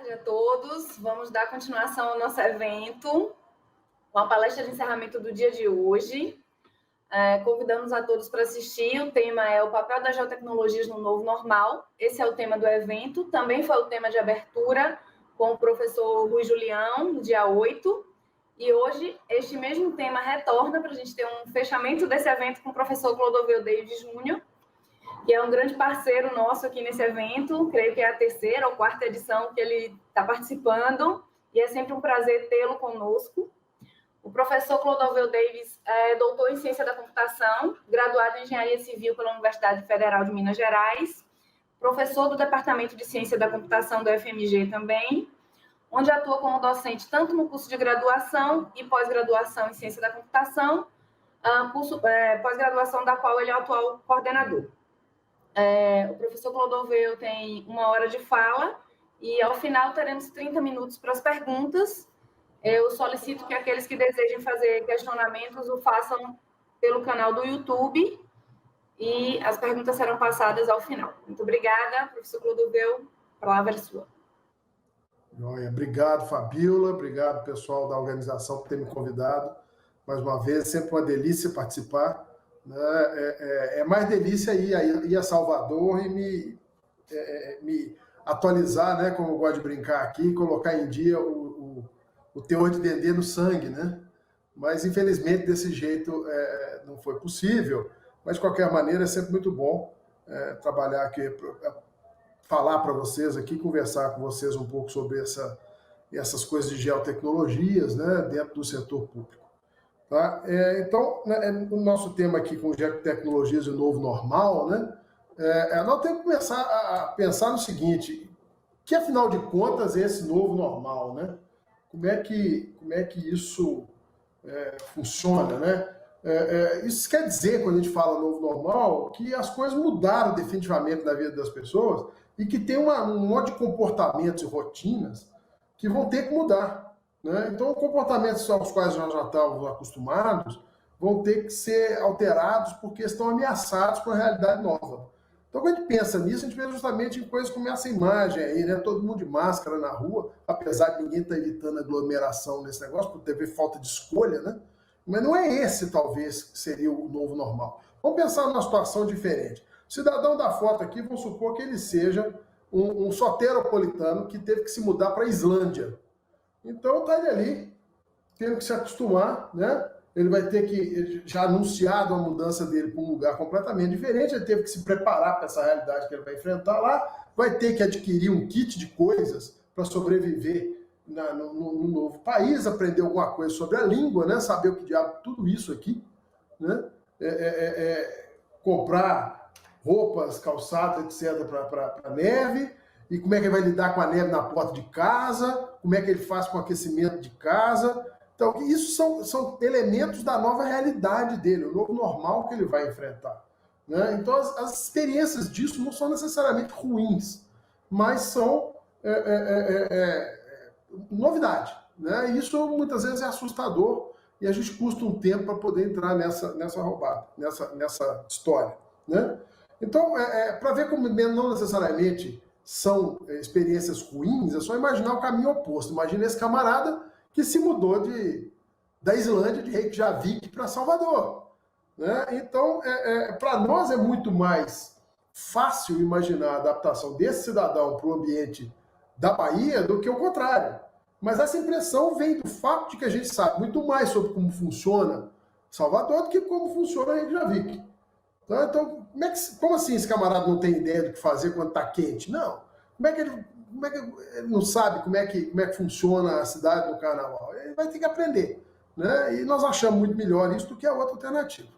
tarde a todos. Vamos dar continuação ao nosso evento, com a palestra de encerramento do dia de hoje. Convidamos a todos para assistir. O tema é o papel das geotecnologias no novo normal. Esse é o tema do evento. Também foi o tema de abertura com o professor Rui Julião, no dia 8. E hoje, este mesmo tema retorna para a gente ter um fechamento desse evento com o professor Clodoveu David Júnior, que é um grande parceiro nosso aqui nesse evento. Creio que é a terceira ou quarta edição que ele está participando, e é sempre um prazer tê-lo conosco. O professor Clodoveu Davis é doutor em Ciência da Computação, graduado em Engenharia Civil pela Universidade Federal de Minas Gerais, professor do Departamento de Ciência da Computação do FMG também, onde atua como docente tanto no curso de graduação e pós-graduação em Ciência da Computação, pós-graduação da qual ele é o atual coordenador. O professor Clodoveu tem 1 hora de fala e, ao final, teremos 30 minutos para as perguntas. Eu solicito que aqueles que desejem fazer questionamentos o façam pelo canal do YouTube e as perguntas serão passadas ao final. Muito obrigada, professor Clodoveu. A palavra é sua. Obrigado, Fabíola. Obrigado, pessoal da organização, por ter me convidado. Mais uma vez, sempre uma delícia participar. É mais delícia ir a Salvador e me atualizar, né, como eu gosto de brincar aqui, colocar em dia o teor de Dendê no sangue, né? Mas, infelizmente, desse jeito não foi possível. Mas, de qualquer maneira, é sempre muito bom trabalhar aqui, falar para vocês aqui, conversar com vocês um pouco sobre essas coisas de geotecnologias, né, dentro do setor público. Tá? Então, o nosso tema aqui com geotecnologias e o novo normal, né, nós temos que começar a pensar no seguinte, que afinal de contas é esse novo normal, né? Como é que isso funciona, né? Isso quer dizer, quando a gente fala novo normal, que as coisas mudaram definitivamente na vida das pessoas e que tem um monte de comportamentos e rotinas que vão ter que mudar. Né? Então, comportamentos aos quais nós já estávamos acostumados vão ter que ser alterados porque estão ameaçados por uma realidade nova. Então, quando a gente pensa nisso, a gente pensa justamente em coisas como essa imagem aí, né? Todo mundo de máscara na rua, apesar de ninguém estar evitando aglomeração nesse negócio, por ter falta de escolha, né? Mas não é esse, talvez, que seria o novo normal. Vamos pensar numa situação diferente. O cidadão da foto aqui, vamos supor que ele seja um soteropolitano que teve que se mudar para a Islândia. Então, está ele ali, tendo que se acostumar, né? Ele vai ter que, já anunciado a mudança dele para um lugar completamente diferente, ele teve que se preparar para essa realidade que ele vai enfrentar lá, vai ter que adquirir um kit de coisas para sobreviver no novo país, aprender alguma coisa sobre a língua, né? Saber o que diabo tudo isso aqui, né? Comprar roupas, calçados, etc. para a neve, e como é que ele vai lidar com a neve na porta de casa, como é que ele faz com o aquecimento de casa. Então, isso são elementos da nova realidade dele, o novo normal que ele vai enfrentar. Né? Então, as experiências disso não são necessariamente ruins, mas são novidade. Né? E isso, muitas vezes, é assustador e a gente custa um tempo para poder entrar nessa roubada, nessa história. Né? Então, para ver como não necessariamente são experiências ruins, é só imaginar o caminho oposto. Imagina esse camarada que se mudou da Islândia, de Reykjavik, para Salvador. Né? Então, para nós é muito mais fácil imaginar a adaptação desse cidadão para o ambiente da Bahia do que o contrário. Mas essa impressão vem do fato de que a gente sabe muito mais sobre como funciona Salvador do que como funciona Reykjavik. Então, como assim esse camarada não tem ideia do que fazer quando está quente? Não. Como é que ele não sabe como é que funciona a cidade no carnaval? Ele vai ter que aprender. Né? E nós achamos muito melhor isso do que a outra alternativa.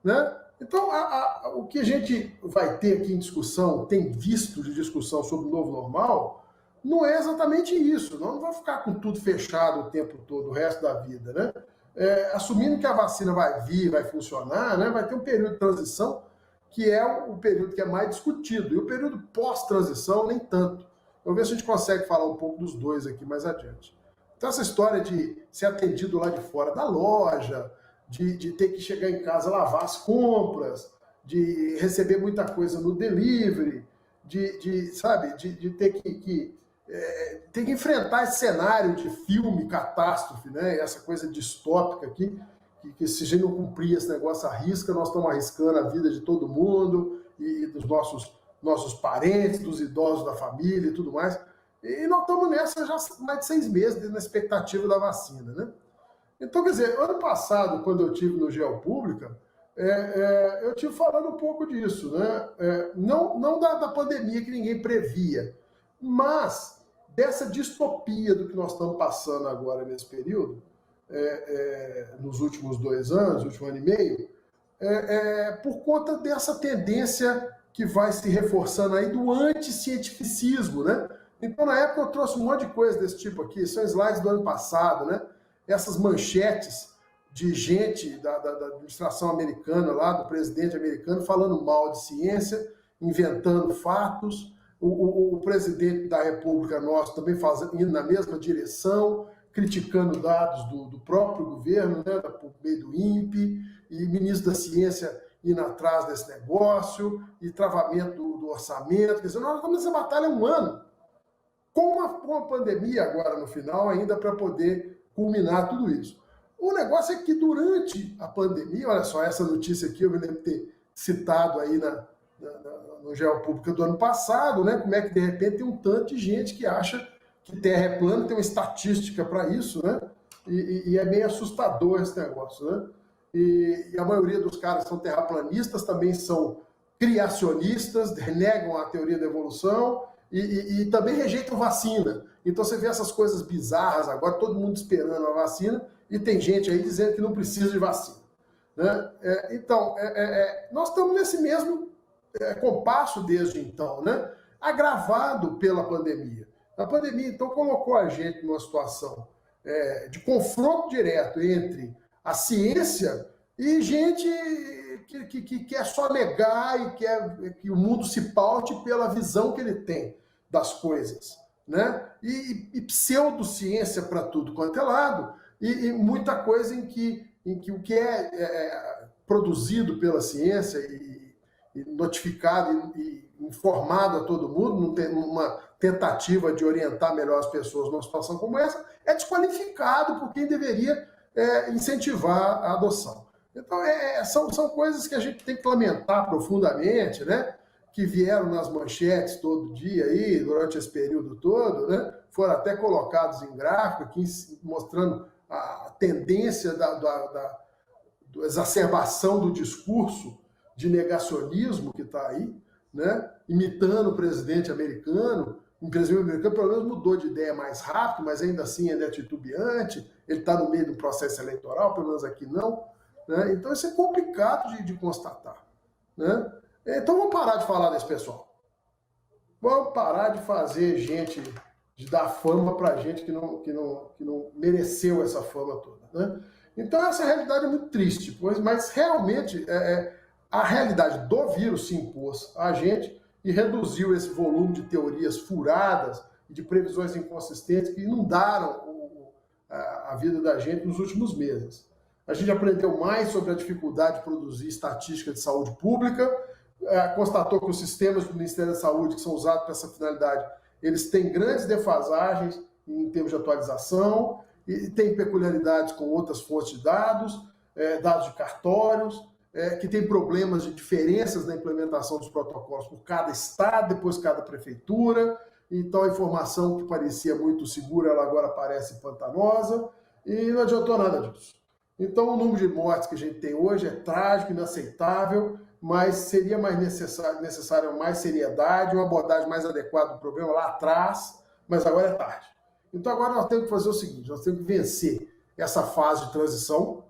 Né? Então, o que a gente vai ter aqui em discussão, tem visto de discussão sobre o novo normal, não é exatamente isso. Nós não vamos ficar com tudo fechado o tempo todo, o resto da vida. Né? Assumindo que a vacina vai vir, vai funcionar, né? Vai ter um período de transição que é o período que é mais discutido. E o período pós-transição, nem tanto. Vamos ver se a gente consegue falar um pouco dos dois aqui mais adiante. Então, essa história de ser atendido lá de fora da loja, de ter que chegar em casa, lavar as compras, de receber muita coisa no delivery, de ter que tem que enfrentar esse cenário de filme, catástrofe, né? Essa coisa distópica aqui, que se a gente não cumprir esse negócio arrisca, nós estamos arriscando a vida de todo mundo e dos nossos parentes, dos idosos da família e tudo mais. E nós estamos nessa já há mais de 6 meses, na expectativa da vacina, né? Então, quer dizer, ano passado, quando eu estive no Geopública, eu estive falando um pouco disso, né? Não da pandemia que ninguém previa, mas dessa distopia do que nós estamos passando agora nesse período, nos últimos 2 anos, último ano e meio, por conta dessa tendência que vai se reforçando aí do anticientificismo, né? Então, na época, eu trouxe um monte de coisa desse tipo aqui, são slides do ano passado, né? Essas manchetes de gente da administração americana, lá do presidente americano, falando mal de ciência, inventando fatos, o presidente da República nosso também indo na mesma direção, criticando dados do próprio governo, né, por meio do INPE, e ministro da Ciência indo atrás desse negócio, e travamento do orçamento. Quer dizer, nós estamos nessa batalha há um ano, com uma pandemia agora no final, ainda para poder culminar tudo isso. O negócio é que durante a pandemia, olha só, essa notícia aqui eu me lembro de ter citado aí no Geopública do ano passado, né? Como é que de repente tem um tanto de gente que acha que Terra é plana, tem uma estatística para isso, né? E é meio assustador esse negócio, né? E a maioria dos caras que são terraplanistas também são criacionistas, renegam a teoria da evolução e também rejeitam vacina. Então você vê essas coisas bizarras agora, todo mundo esperando a vacina, e tem gente aí dizendo que não precisa de vacina, né? Então, nós estamos nesse mesmo compasso desde então, né? Agravado pela pandemia. A pandemia, então, colocou a gente numa situação de confronto direto entre a ciência e gente que quer só negar e quer que o mundo se paute pela visão que ele tem das coisas, né? E pseudociência para tudo quanto é lado, e muita coisa em que o que é produzido pela ciência e notificado e informado a todo mundo, numa tentativa de orientar melhor as pessoas numa situação como essa, é desqualificado por quem deveria incentivar a adoção. Então, são coisas que a gente tem que lamentar profundamente, né? Que vieram nas manchetes todo dia aí, durante esse período todo, né? Foram até colocados em gráfico aqui, mostrando a tendência da exacerbação do discurso de negacionismo que está aí, né? Imitando o presidente americano. O presidente americano, pelo menos, mudou de ideia mais rápido, mas ainda assim ele é titubeante, ele está no meio do processo eleitoral, pelo menos aqui não, né? Então isso é complicado de constatar, né? Então vamos parar de falar desse pessoal. Vamos parar de fazer gente, de dar fama para gente que não mereceu essa fama toda, né? Então essa realidade é muito triste, mas realmente a realidade do vírus se impôs a gente e reduziu esse volume de teorias furadas e de previsões inconsistentes que inundaram a vida da gente nos últimos meses. A gente aprendeu mais sobre a dificuldade de produzir estatística de saúde pública, constatou que os sistemas do Ministério da Saúde que são usados para essa finalidade, eles têm grandes defasagens em termos de atualização e têm peculiaridades com outras fontes de dados, dados de cartórios, que tem problemas de diferenças na implementação dos protocolos por cada estado, depois cada prefeitura. Então a informação que parecia muito segura, ela agora parece pantanosa, e não adiantou nada disso. Então o número de mortes que a gente tem hoje é trágico, inaceitável, mas seria mais necessário mais seriedade, uma abordagem mais adequada do problema lá atrás, mas agora é tarde. Então agora nós temos que fazer o seguinte, nós temos que vencer essa fase de transição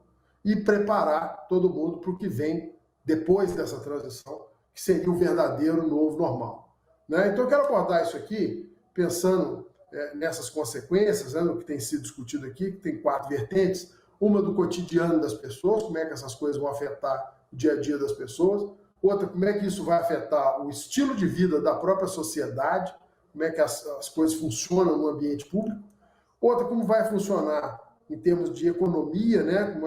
e preparar todo mundo para o que vem depois dessa transição, que seria o verdadeiro novo normal, né? Então eu quero abordar isso aqui, pensando nessas consequências, né, no que tem sido discutido aqui, que tem 4 vertentes, uma do cotidiano das pessoas, como é que essas coisas vão afetar o dia a dia das pessoas, outra, como é que isso vai afetar o estilo de vida da própria sociedade, como é que as coisas funcionam no ambiente público, outra, como vai funcionar em termos de economia, né?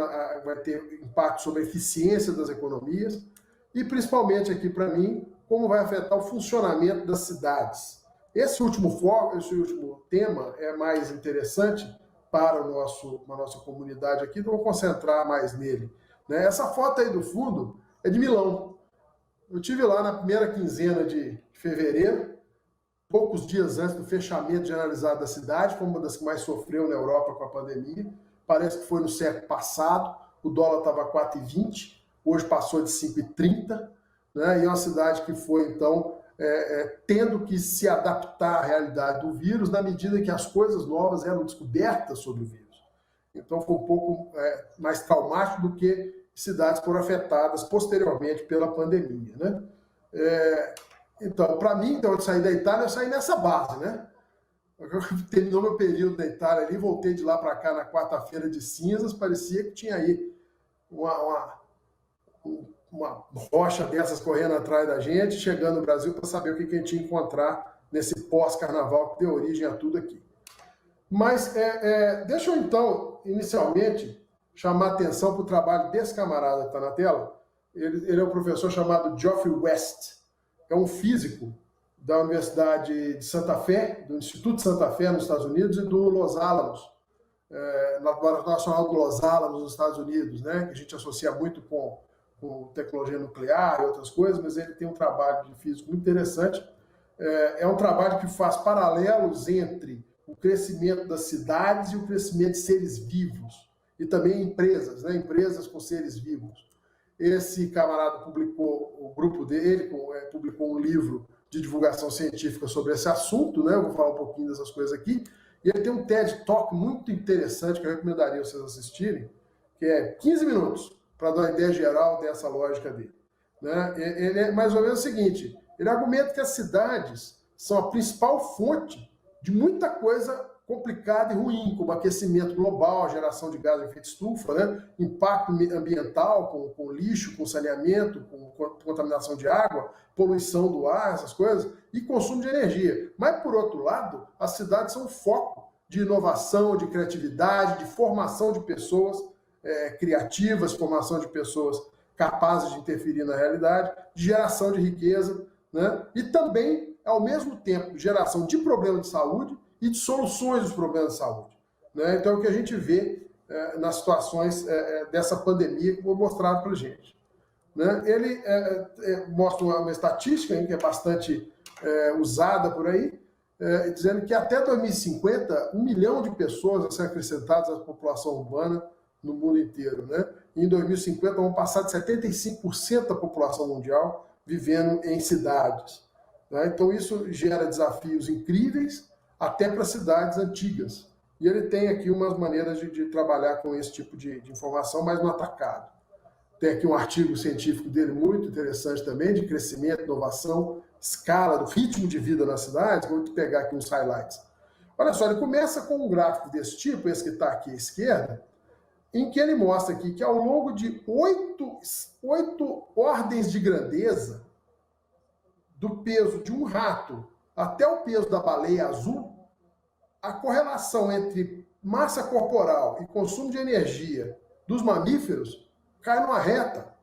Vai ter impacto sobre a eficiência das economias, e principalmente aqui para mim, como vai afetar o funcionamento das cidades, Esse último foco, esse último tema é mais interessante para a nossa comunidade aqui, então vou concentrar mais nele. Né? Essa foto aí do fundo é de Milão. Eu estive lá na primeira quinzena de fevereiro, poucos dias antes do fechamento generalizado da cidade, foi uma das que mais sofreu na Europa com a pandemia. Parece que foi no século passado, o dólar estava 4,20, hoje passou de 5,30, né? E é uma cidade que foi, então, tendo que se adaptar à realidade do vírus na medida que as coisas novas eram descobertas sobre o vírus. Então, foi um pouco mais traumático do que cidades foram afetadas posteriormente pela pandemia, né? Então, para mim, então, de sair da Itália, eu saí nessa base, né? Terminou meu período na Itália ali, voltei de lá para cá na quarta-feira de cinzas, parecia que tinha aí uma rocha dessas correndo atrás da gente, chegando no Brasil para saber o que a gente ia encontrar nesse pós-carnaval que deu origem a tudo aqui. Mas deixa eu, então, inicialmente, chamar a atenção para o trabalho desse camarada que está na tela. Ele é um professor chamado Geoffrey West. É um físico da Universidade de Santa Fé, do Instituto de Santa Fé, nos Estados Unidos, e do Los Alamos, Laboratório Nacional do Los Alamos, nos Estados Unidos, né? Que a gente associa muito com tecnologia nuclear e outras coisas, mas ele tem um trabalho de físico muito interessante. É um trabalho que faz paralelos entre o crescimento das cidades e o crescimento de seres vivos, e também empresas, né? Empresas com seres vivos. Esse camarada publicou, o grupo dele publicou um livro de divulgação científica sobre esse assunto, né? Eu vou falar um pouquinho dessas coisas aqui. E ele tem um TED Talk muito interessante que eu recomendaria vocês assistirem, que é 15 minutos, para dar uma ideia geral dessa lógica dele. Né? Ele é mais ou menos o seguinte, ele argumenta que as cidades são a principal fonte de muita coisa complicada e ruim, como aquecimento global, geração de gás de efeito estufa, né? Impacto ambiental com lixo, com saneamento, com contaminação de água, poluição do ar, essas coisas, e consumo de energia. Mas, por outro lado, as cidades são um foco de inovação, de criatividade, de formação de pessoas criativas, formação de pessoas capazes de interferir na realidade, de geração de riqueza, né? E também, ao mesmo tempo, geração de problemas de saúde e de soluções dos problemas de saúde. Né? Então, é o que a gente vê nas situações dessa pandemia que vou mostrar para a gente. Né? Ele mostra uma estatística que é bastante usada por aí, dizendo que até 2050, 1 milhão de pessoas vão ser acrescentadas à população urbana no mundo inteiro. Né? E em 2050, vão passar de 75% da população mundial vivendo em cidades. Né? Então, isso gera desafios incríveis, até para cidades antigas. E ele tem aqui umas maneiras de trabalhar com esse tipo de informação mais no atacado. Tem aqui um artigo científico dele muito interessante também, de crescimento, inovação, escala, do ritmo de vida nas cidades. Vou pegar aqui uns highlights. Olha só, ele começa com um gráfico desse tipo, esse que está aqui à esquerda, em que ele mostra aqui que ao longo de 8 ordens de grandeza, do peso de um rato até o peso da baleia azul, a correlação entre massa corporal e consumo de energia dos mamíferos cai numa reta.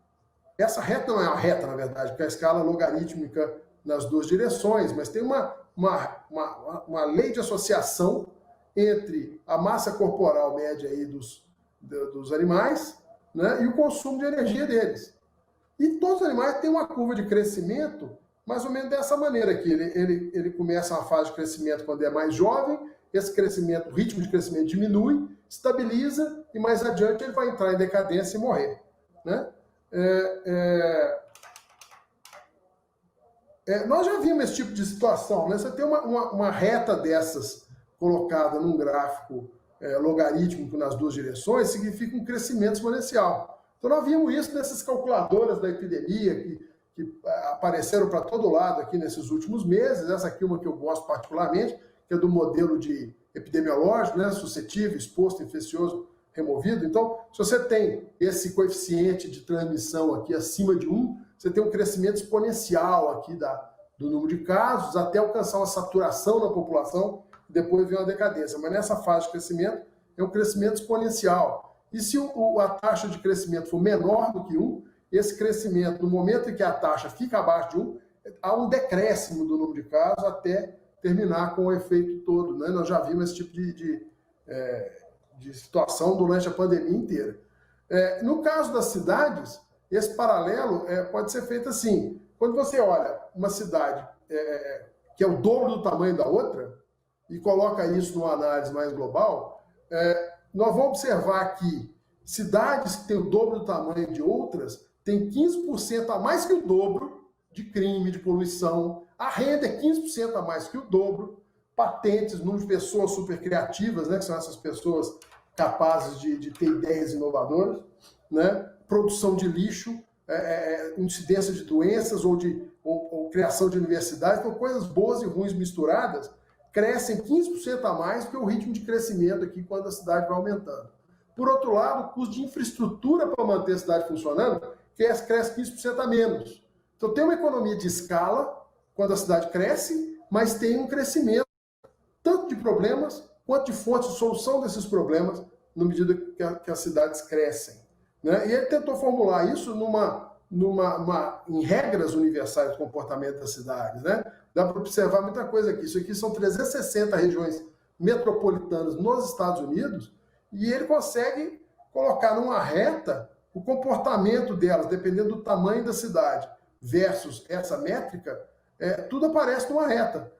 Essa reta não é uma reta, na verdade, porque a escala é logarítmica nas duas direções, mas tem uma lei de associação entre a massa corporal média aí dos animais, né, e o consumo de energia deles. E todos os animais têm uma curva de crescimento mais ou menos dessa maneira aqui. Ele começa uma fase de crescimento quando é mais jovem, esse crescimento, o ritmo de crescimento diminui, estabiliza e mais adiante ele vai entrar em decadência e morrer. Né? Nós já vimos esse tipo de situação. Né? Você tem uma reta dessas colocada num gráfico logarítmico nas duas direções, significa um crescimento exponencial. Então nós vimos isso nessas calculadoras da epidemia que apareceram para todo lado aqui nesses últimos meses. Essa aqui é uma que eu gosto particularmente, que é do modelo de epidemiológico, né? Suscetível, exposto, infeccioso, removido. Então, se você tem esse coeficiente de transmissão aqui acima de 1, você tem um crescimento exponencial aqui do número de casos, até alcançar uma saturação na população, e depois vem uma decadência. Mas nessa fase de crescimento, é um crescimento exponencial. E se a taxa de crescimento for menor do que 1, esse crescimento, no momento em que a taxa fica abaixo de 1, há um decréscimo do número de casos até terminar com o efeito todo, né? Nós já vimos esse tipo de situação durante a pandemia inteira. No caso das cidades, esse paralelo pode ser feito assim. Quando você olha uma cidade que é o dobro do tamanho da outra e coloca isso numa análise mais global, nós vamos observar que cidades que têm o dobro do tamanho de outras têm 15% a mais que o dobro de crime, de poluição. A renda é 15% a mais que o dobro. Patentes, número de pessoas super criativas, né, que são essas pessoas capazes de ter ideias inovadoras, né? Produção de lixo, incidência de doenças ou criação de universidades, então coisas boas e ruins misturadas, crescem 15% a mais que o ritmo de crescimento aqui quando a cidade vai aumentando. Por outro lado, o custo de infraestrutura para manter a cidade funcionando cresce 15% a menos. Então tem uma economia de escala quando a cidade cresce, mas tem um crescimento tanto de problemas quanto de fontes de solução desses problemas na medida que as cidades crescem, né? E ele tentou formular isso em regras universais do comportamento das cidades, né? Dá para observar muita coisa aqui. Isso aqui são 360 regiões metropolitanas nos Estados Unidos e ele consegue colocar numa reta o comportamento delas, dependendo do tamanho da cidade versus essa métrica, tudo aparece numa reta.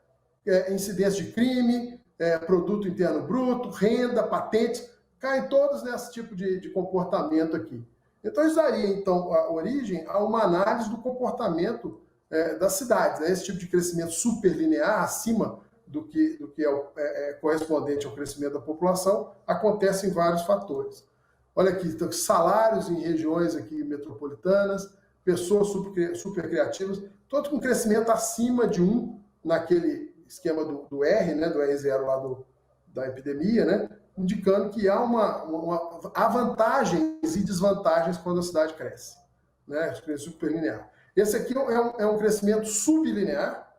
Incidência de crime, produto interno bruto, renda, patentes, caem todos nesse tipo de comportamento aqui. Então, isso daria, então, a origem a uma análise do comportamento das cidades, né? Esse tipo de crescimento superlinear, acima do que é correspondente ao crescimento da população, acontece em vários fatores. Olha aqui, então, salários em regiões aqui metropolitanas, pessoas super criativas, todos com crescimento acima de 1 naquele esquema do R, né, do R0 lá da epidemia, né, indicando que há vantagens e desvantagens quando a cidade cresce, né, superlinear. Esse aqui é um crescimento sublinear,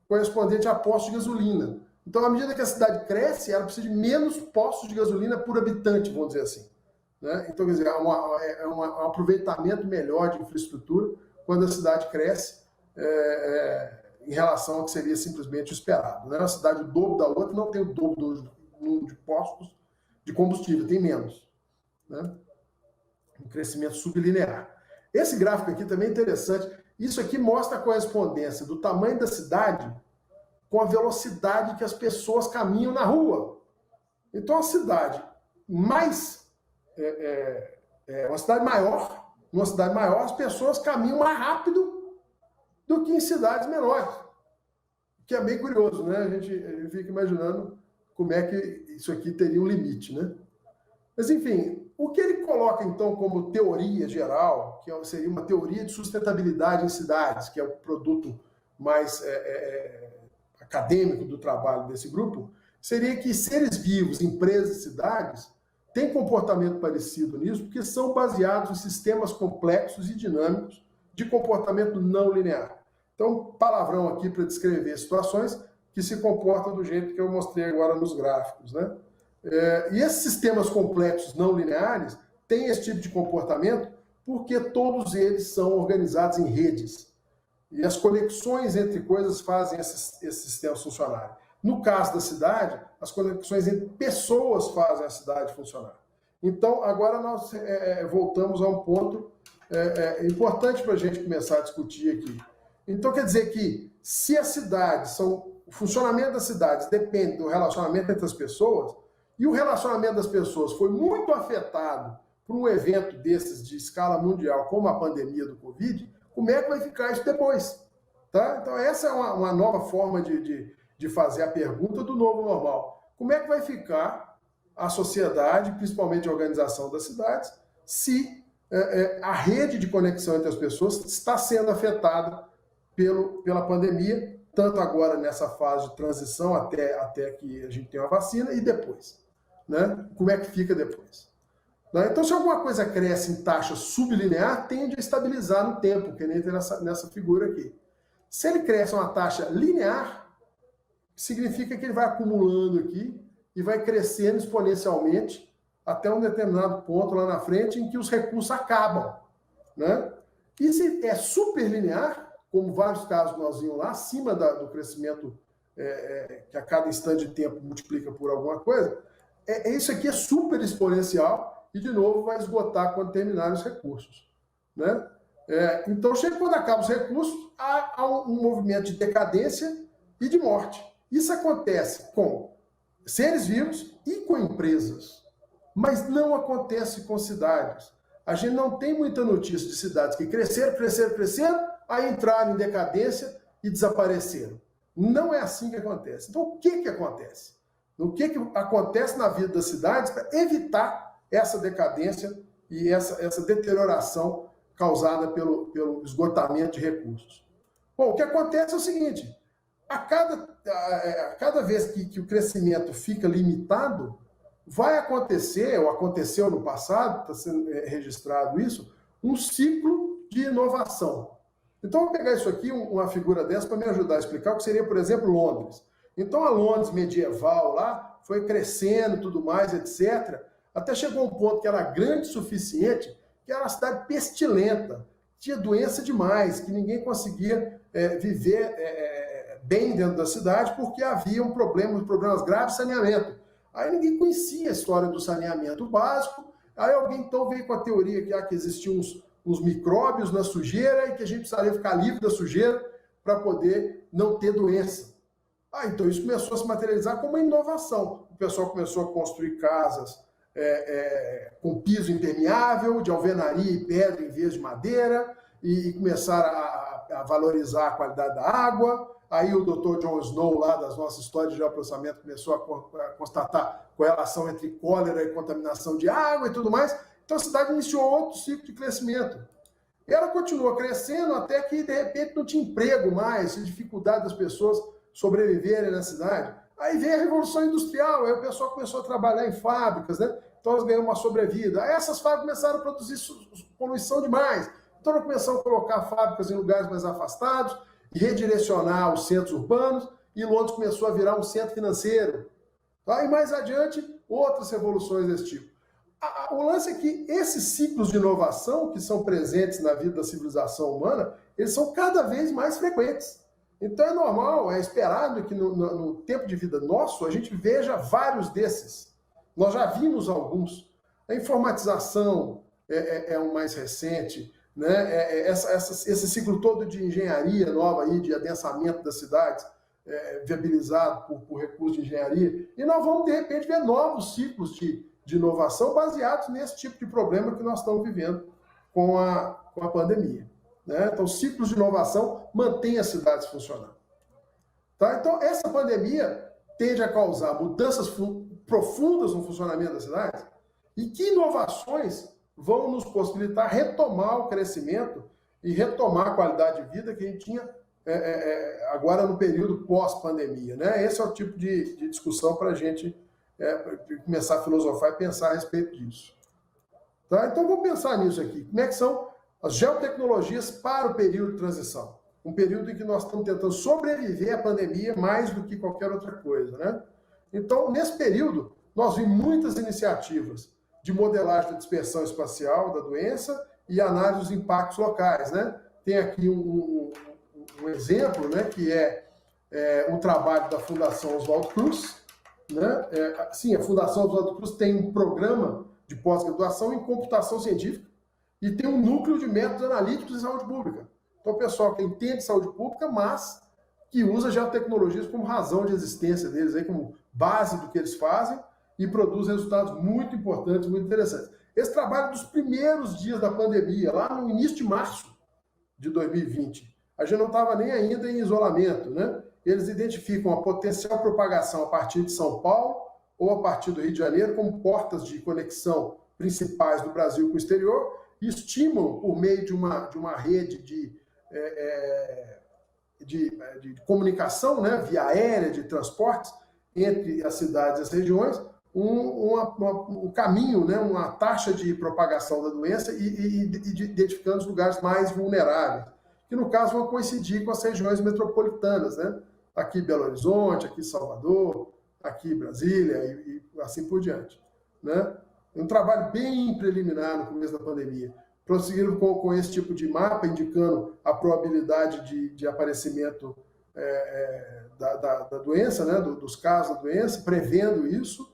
correspondente a postos de gasolina. Então, à medida que a cidade cresce, ela precisa de menos postos de gasolina por habitante, vamos dizer assim, né? Então, quer dizer, um aproveitamento melhor de infraestrutura quando a cidade cresce em relação ao que seria simplesmente esperado, né? Uma cidade o dobro da outra não tem o dobro do número de postos de combustível, tem menos, né? Um crescimento sublinear. Esse gráfico aqui também é interessante. Isso aqui mostra a correspondência do tamanho da cidade com a velocidade que as pessoas caminham na rua. Então, a cidade uma cidade maior, numa cidade maior, as pessoas caminham mais rápido do que em cidades menores. Que é bem curioso, né? A gente fica imaginando como é que isso aqui teria um limite, né? Mas, enfim, o que ele coloca, então, como teoria geral, que seria uma teoria de sustentabilidade em cidades, que é o produto mais acadêmico do trabalho desse grupo, seria que seres vivos, empresas e cidades têm comportamento parecido nisso, porque são baseados em sistemas complexos e dinâmicos de comportamento não linear. Então, palavrão aqui para descrever situações que se comportam do jeito que eu mostrei agora nos gráficos, né? E esses sistemas complexos não lineares têm esse tipo de comportamento porque todos eles são organizados em redes. E as conexões entre coisas fazem esses sistemas funcionarem. No caso da cidade, as conexões entre pessoas fazem a cidade funcionar. Então, agora nós voltamos a um ponto importante para a gente começar a discutir aqui. Então, quer dizer que se as cidades o funcionamento das cidades depende do relacionamento entre as pessoas, e o relacionamento das pessoas foi muito afetado por um evento desses de escala mundial, como a pandemia do Covid, como é que vai ficar isso depois? Tá? Então, essa é uma nova forma de fazer a pergunta do novo normal. Como é que vai ficar a sociedade, principalmente a organização das cidades, se a rede de conexão entre as pessoas está sendo afetada pela pandemia, tanto agora nessa fase de transição até que a gente tenha a vacina e depois, né? Como é que fica depois? Então, se alguma coisa cresce em taxa sublinear, tende a estabilizar no tempo, que nem tem nessa figura aqui. Se ele cresce a uma taxa linear, significa que ele vai acumulando aqui e vai crescendo exponencialmente até um determinado ponto lá na frente em que os recursos acabam, né? E se é superlinear, como vários casos nós vimos lá, acima do crescimento que a cada instante de tempo multiplica por alguma coisa, isso aqui é super exponencial e, de novo, vai esgotar quando terminarem os recursos. Né? Então, quando acabam os recursos, há um movimento de decadência e de morte. Isso acontece com seres vivos e com empresas, mas não acontece com cidades. A gente não tem muita notícia de cidades que cresceram, aí entraram em decadência e desapareceram. Não é assim que acontece. Então, o que acontece? O que acontece na vida das cidades para evitar essa decadência e essa deterioração causada pelo esgotamento de recursos? Bom, o que acontece é o seguinte: a cada vez que o crescimento fica limitado, vai acontecer, ou aconteceu no passado, está sendo registrado isso, um ciclo de inovação. Então, eu vou pegar isso aqui, uma figura dessa, para me ajudar a explicar o que seria, por exemplo, Londres. Então, a Londres medieval lá foi crescendo, tudo mais, etc., até chegou um ponto que era grande o suficiente, que era uma cidade pestilenta, tinha doença demais, que ninguém conseguia viver bem dentro da cidade, porque havia problemas graves de saneamento. Aí ninguém conhecia a história do saneamento básico, aí alguém então veio com a teoria que existiam uns micróbios na sujeira e que a gente precisaria ficar livre da sujeira para poder não ter doença. Então isso começou a se materializar como uma inovação. O pessoal começou a construir casas com piso impermeável, de alvenaria e pedra em vez de madeira, e começaram a valorizar a qualidade da água. Aí o Dr. John Snow, lá das nossas histórias de geoprocessamento, começou a constatar correlação entre cólera e contaminação de água e tudo mais. Então a cidade iniciou outro ciclo de crescimento. E ela continuou crescendo até que, de repente, não tinha emprego mais, dificuldade das pessoas sobreviverem na cidade. Aí veio a Revolução Industrial, aí o pessoal começou a trabalhar em fábricas, né? Então elas ganharam uma sobrevida. Aí essas fábricas começaram a produzir poluição demais. Então elas começaram a colocar fábricas em lugares mais afastados, e redirecionar os centros urbanos, e Londres começou a virar um centro financeiro. Tá? E mais adiante, outras revoluções desse tipo. O lance é que esses ciclos de inovação que são presentes na vida da civilização humana, eles são cada vez mais frequentes. Então é normal, é esperado que no tempo de vida nosso a gente veja vários desses. Nós já vimos alguns. A informatização é o mais recente, né? Esse ciclo todo de engenharia nova, aí, de adensamento das cidades, viabilizado por recursos de engenharia. E nós vamos, de repente, ver novos ciclos de inovação baseados nesse tipo de problema que nós estamos vivendo com a pandemia. Né? Então, ciclos de inovação mantêm as cidades funcionando. Tá? Então, essa pandemia tende a causar mudanças profundas no funcionamento das cidades, e que inovações vão nos possibilitar retomar o crescimento e retomar a qualidade de vida que a gente tinha agora no período pós-pandemia. Né? Esse é o tipo de discussão para a gente começar a filosofar e pensar a respeito disso. Tá? Então, vamos pensar nisso aqui. Como é que são as geotecnologias para o período de transição? Um período em que nós estamos tentando sobreviver à pandemia mais do que qualquer outra coisa. Né? Então, nesse período, nós vimos muitas iniciativas de modelagem da dispersão espacial da doença e análise dos impactos locais. Né? Tem aqui um exemplo, né, que é o trabalho da Fundação Oswaldo Cruz. Né? Sim, a Fundação Oswaldo Cruz tem um programa de pós-graduação em computação científica e tem um núcleo de métodos analíticos em saúde pública. Então, o pessoal que entende saúde pública, mas que usa geotecnologias como razão de existência deles, aí, como base do que eles fazem, e produz resultados muito importantes, muito interessantes. Esse trabalho dos primeiros dias da pandemia, lá no início de março de 2020, a gente não estava nem ainda em isolamento, né? Eles identificam a potencial propagação a partir de São Paulo ou a partir do Rio de Janeiro como portas de conexão principais do Brasil com o exterior e estimam, por meio de uma rede de comunicação, né, via aérea, de transportes, entre as cidades e as regiões, um caminho, né, uma taxa de propagação da doença e identificando os lugares mais vulneráveis, que no caso vão coincidir com as regiões metropolitanas, né? Aqui Belo Horizonte, aqui Salvador, aqui Brasília e assim por diante. Né? Um trabalho bem preliminar no começo da pandemia. Prosseguindo com esse tipo de mapa, indicando a probabilidade de aparecimento da doença, né, dos casos da doença, prevendo isso.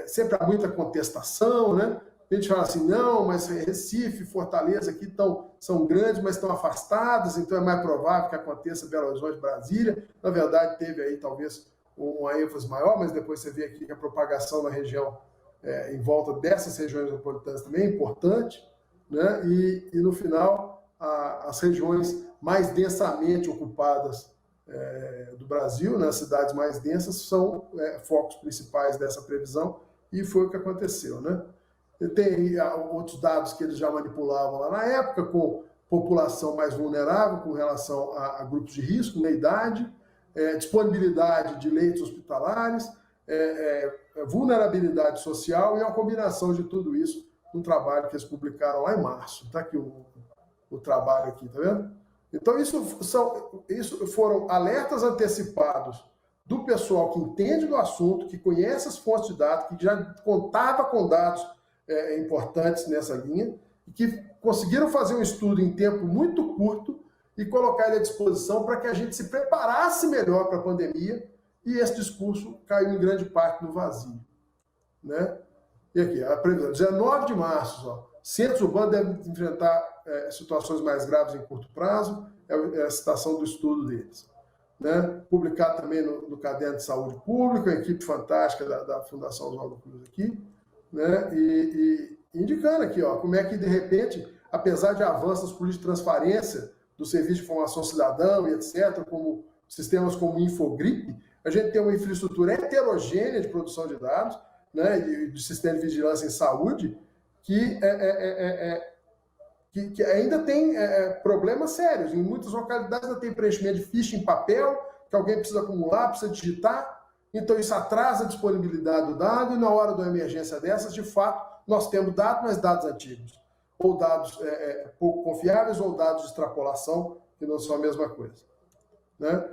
Sempre há muita contestação, né? A gente fala assim, não, mas Recife, Fortaleza aqui são grandes, mas estão afastadas, então é mais provável que aconteça Belo Horizonte, Brasília. Na verdade, teve aí talvez uma ênfase maior, mas depois você vê aqui que a propagação na região em volta dessas regiões metropolitanas também é importante, né? E no final, as regiões mais densamente ocupadas do Brasil, né, as cidades mais densas, são focos principais dessa previsão, e foi o que aconteceu, né? Tem outros dados que eles já manipulavam lá na época, com população mais vulnerável com relação a grupos de risco, na idade, disponibilidade de leitos hospitalares, vulnerabilidade social, e a combinação de tudo isso num trabalho que eles publicaram lá em março. Está aqui o trabalho aqui, tá vendo? Então, isso foram alertas antecipados do pessoal que entende do assunto, que conhece as fontes de dados, que já contava com dados importantes nessa linha, e que conseguiram fazer um estudo em tempo muito curto e colocar ele à disposição para que a gente se preparasse melhor para a pandemia, e esse discurso caiu em grande parte no vazio, né? E aqui, a previsão, 19 de março, ó, centros urbanos devem enfrentar situações mais graves em curto prazo, é a citação do estudo deles, né? Publicado também no Caderno de Saúde Pública, a equipe fantástica da Fundação Oswaldo Cruz aqui, né? E indicando aqui, ó, como é que, de repente, apesar de avanços nas políticas de transparência do Serviço de Informação Cidadão e etc., como sistemas como o Infogripe, a gente tem uma infraestrutura heterogênea de produção de dados, né, de sistema de vigilância em saúde, que ainda tem problemas sérios. Em muitas localidades ainda tem preenchimento de ficha em papel, que alguém precisa acumular, precisa digitar. Então, isso atrasa a disponibilidade do dado, e na hora de uma emergência dessas, de fato, nós temos dados, mas dados antigos, ou dados pouco confiáveis, ou dados de extrapolação, que não são a mesma coisa, né?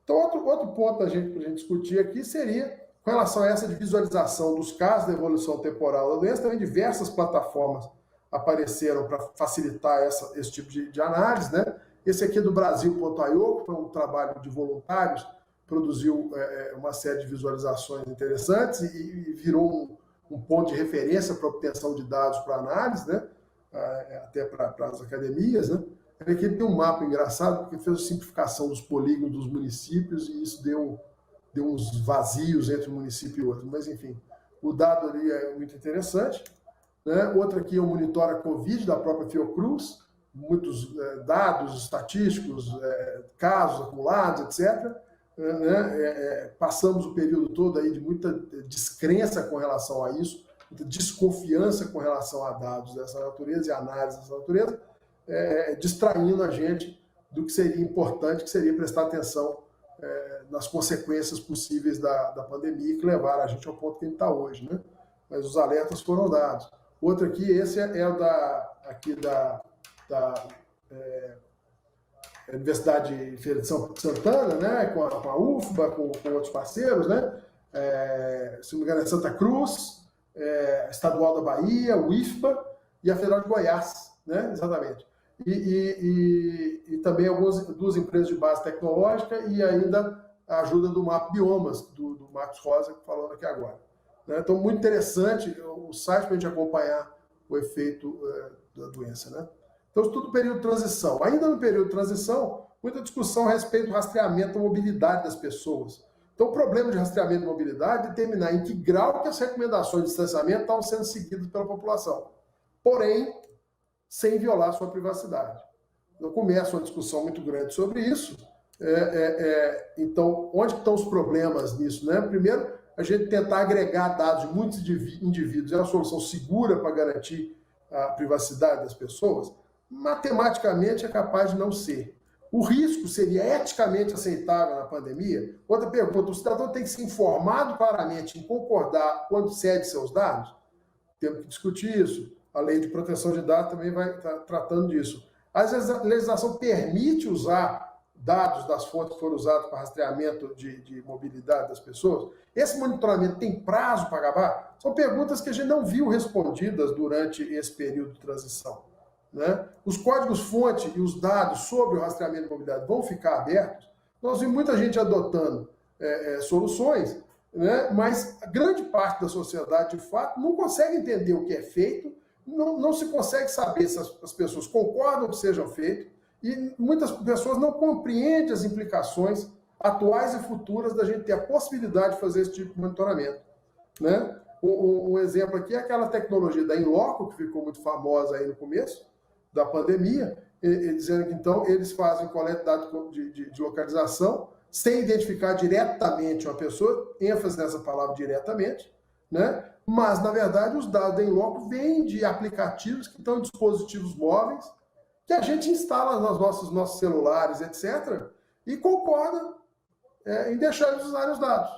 Então, outro ponto para a gente discutir aqui seria, com relação a essa de visualização dos casos da evolução temporal da doença, também diversas plataformas apareceram para facilitar esse tipo de análise, né? Esse aqui é do Brasil.io, que foi um trabalho de voluntários, produziu uma série de visualizações interessantes e virou um ponto de referência para obtenção de dados para análise, né? Até para as academias, né? Aqui tem um mapa engraçado, porque fez a simplificação dos polígonos dos municípios, e isso deu uns vazios entre um município e outro. Mas, enfim, o dado ali é muito interessante, né? Outro aqui é o Monitora Covid, da própria Fiocruz, muitos dados estatísticos, casos acumulados, etc., né? Passamos o período todo aí de muita descrença com relação a isso, muita desconfiança com relação a dados dessa natureza e análise dessa natureza, distraindo a gente do que seria importante, que seria prestar atenção nas consequências possíveis da pandemia, que levaram a gente ao ponto que a gente está hoje, né? Mas os alertas foram dados. Outro aqui, esse é o da Universidade de Feira de Santana, né? com a UFBA, com outros parceiros, né? Se não me engano, é Santa Cruz, Estadual da Bahia, o IFBA e a Federal de Goiás, né? Exatamente. E também duas empresas de base tecnológica, e ainda a ajuda do Mapa Biomas, do Marcos Rosa, falando aqui agora, né? Então, muito interessante o site para a gente acompanhar o efeito da doença, né? Então, estudo do período de transição. Ainda no período de transição, muita discussão a respeito do rastreamento da mobilidade das pessoas. Então, o problema de rastreamento da mobilidade é determinar em que grau que as recomendações de distanciamento estavam sendo seguidas pela população, porém, sem violar sua privacidade. Então, começa uma discussão muito grande sobre isso. Então, onde estão os problemas nisso, né? Primeiro, a gente tentar agregar dados de muitos indivíduos é uma solução segura para garantir a privacidade das pessoas? Matematicamente é capaz de não ser. O risco seria eticamente aceitável na pandemia? Outra pergunta, o cidadão tem que ser informado claramente em concordar quando cede seus dados? Temos que discutir isso. A lei de proteção de dados também vai estar tratando disso. Às vezes a legislação permite usar dados das fontes que foram usadas para rastreamento de mobilidade das pessoas. Esse monitoramento tem prazo para acabar? São perguntas que a gente não viu respondidas durante esse período de transição, né? Os códigos-fonte e os dados sobre o rastreamento de mobilidade vão ficar abertos? nós vimos muita gente adotando soluções, né? Mas a grande parte da sociedade, de fato, não consegue entender o que é feito, não se consegue saber se as pessoas concordam que seja feito, e muitas pessoas não compreendem as implicações atuais e futuras da gente ter a possibilidade de fazer esse tipo de monitoramento, né? Um exemplo aqui é aquela tecnologia da Inloco, que ficou muito famosa aí no começo da pandemia, dizendo que, então, eles fazem coleta de dados de localização sem identificar diretamente uma pessoa, ênfase nessa palavra diretamente, né? Mas, na verdade, os dados da Inloco vêm de aplicativos que estão em dispositivos móveis, que a gente instala nos nossos celulares, etc., e concorda em deixar eles usarem os dados.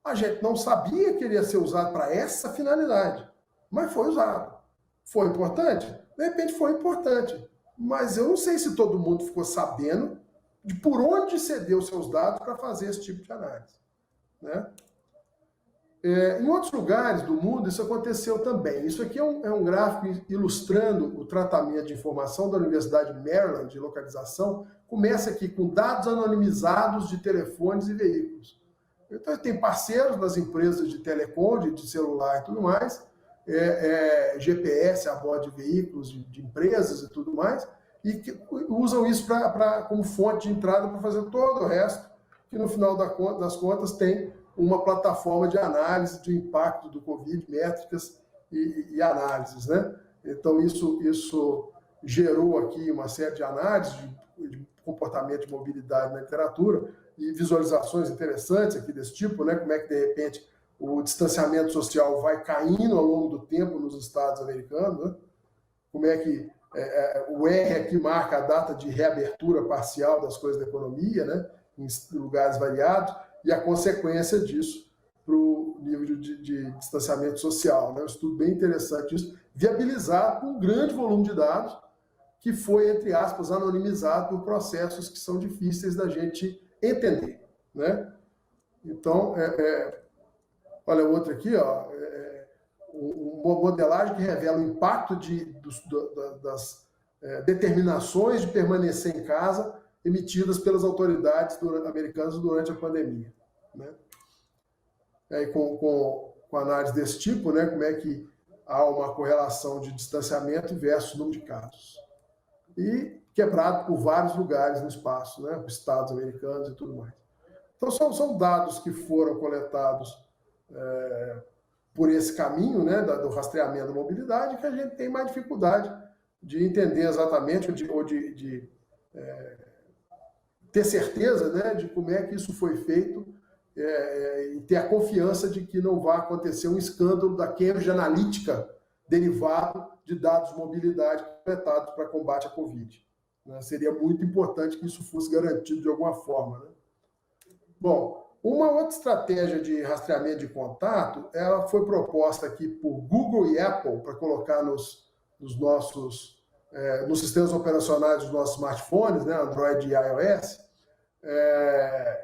A gente não sabia que ele ia ser usado para essa finalidade, mas foi usado. Foi importante? De repente foi importante, mas eu não sei se todo mundo ficou sabendo de por onde ceder os seus dados para fazer esse tipo de análise, né? Em outros lugares do mundo isso aconteceu também. Isso aqui é um gráfico ilustrando o tratamento de informação da Universidade de Maryland, de localização. Começa aqui com dados anonimizados de telefones e veículos. Então, tem parceiros nas empresas de telecom, de celular e tudo mais, GPS a bordo de veículos, de empresas e tudo mais, e que usam isso como fonte de entrada para fazer todo o resto, que no final das contas tem uma plataforma de análise de impacto do Covid, métricas e análises, né? Então, isso gerou aqui uma série de análises de comportamento de mobilidade na literatura e visualizações interessantes aqui desse tipo, né? Como é que, de repente, o distanciamento social vai caindo ao longo do tempo nos estados americanos, né? Como é que o R aqui marca a data de reabertura parcial das coisas da economia, né? Em lugares variados, e a consequência disso para o nível de distanciamento social, né? Um estudo bem interessante isso, viabilizado com um grande volume de dados, que foi, entre aspas, anonimizado por processos que são difíceis da gente entender, né? Então, olha outro aqui, ó, uma modelagem que revela o impacto das determinações de permanecer em casa emitidas pelas autoridades americanas durante a pandemia, né? Com análise desse tipo, né, como é que há uma correlação de distanciamento versus número de casos. E quebrado por vários lugares no espaço, né, estados americanos e tudo mais. Então, são dados que foram coletados por esse caminho, né, do rastreamento da mobilidade, que a gente tem mais dificuldade de entender exatamente ou de ter certeza, né, de como é que isso foi feito e ter a confiança de que não vai acontecer um escândalo da Cambridge Analytica derivado de dados de mobilidade coletados para combate à Covid, né? Seria muito importante que isso fosse garantido de alguma forma, né? Bom, uma outra estratégia de rastreamento de contato, ela foi proposta aqui por Google e Apple para colocar nos sistemas operacionais dos nossos smartphones, né, Android e iOS,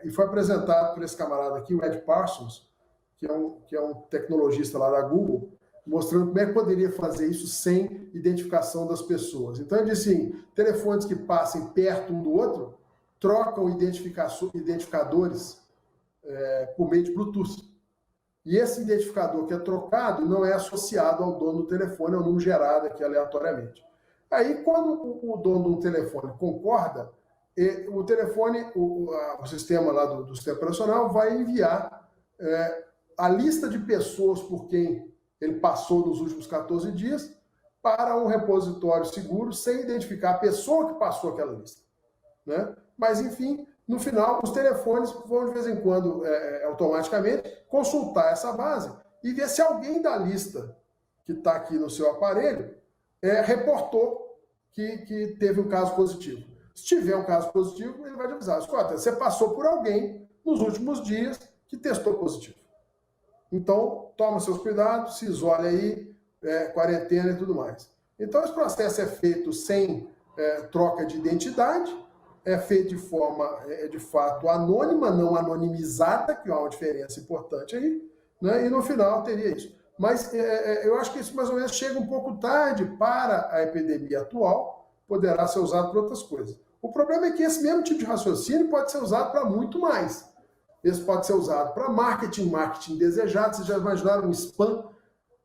e foi apresentado por esse camarada aqui, o Ed Parsons, que é um tecnologista lá da Google, mostrando como é que poderia fazer isso sem identificação das pessoas. Então, ele disse assim, telefones que passem perto um do outro trocam identificadores por meio de Bluetooth. E esse identificador que é trocado não é associado ao dono do telefone, é um número gerado aqui aleatoriamente. Aí, quando o dono do telefone concorda, o telefone, o sistema lá do sistema operacional vai enviar a lista de pessoas por quem ele passou nos últimos 14 dias para um repositório seguro, sem identificar a pessoa que passou aquela lista, né? Mas, enfim, no final, os telefones vão, de vez em quando, automaticamente, consultar essa base e ver se alguém da lista que está aqui no seu aparelho reportou que teve um caso positivo. Se tiver um caso positivo, ele vai te avisar. Escuta, você passou por alguém nos últimos dias que testou positivo. Então, toma seus cuidados, se isole aí, quarentena e tudo mais. Então, esse processo é feito sem troca de identidade, é feito de forma, de fato, anônima, não anonimizada, que é uma diferença importante aí, né? E no final teria isso. Mas eu acho que isso mais ou menos chega um pouco tarde para a epidemia atual, poderá ser usado para outras coisas. O problema é que esse mesmo tipo de raciocínio pode ser usado para muito mais. Esse pode ser usado para marketing desejado. Vocês já imaginaram um spam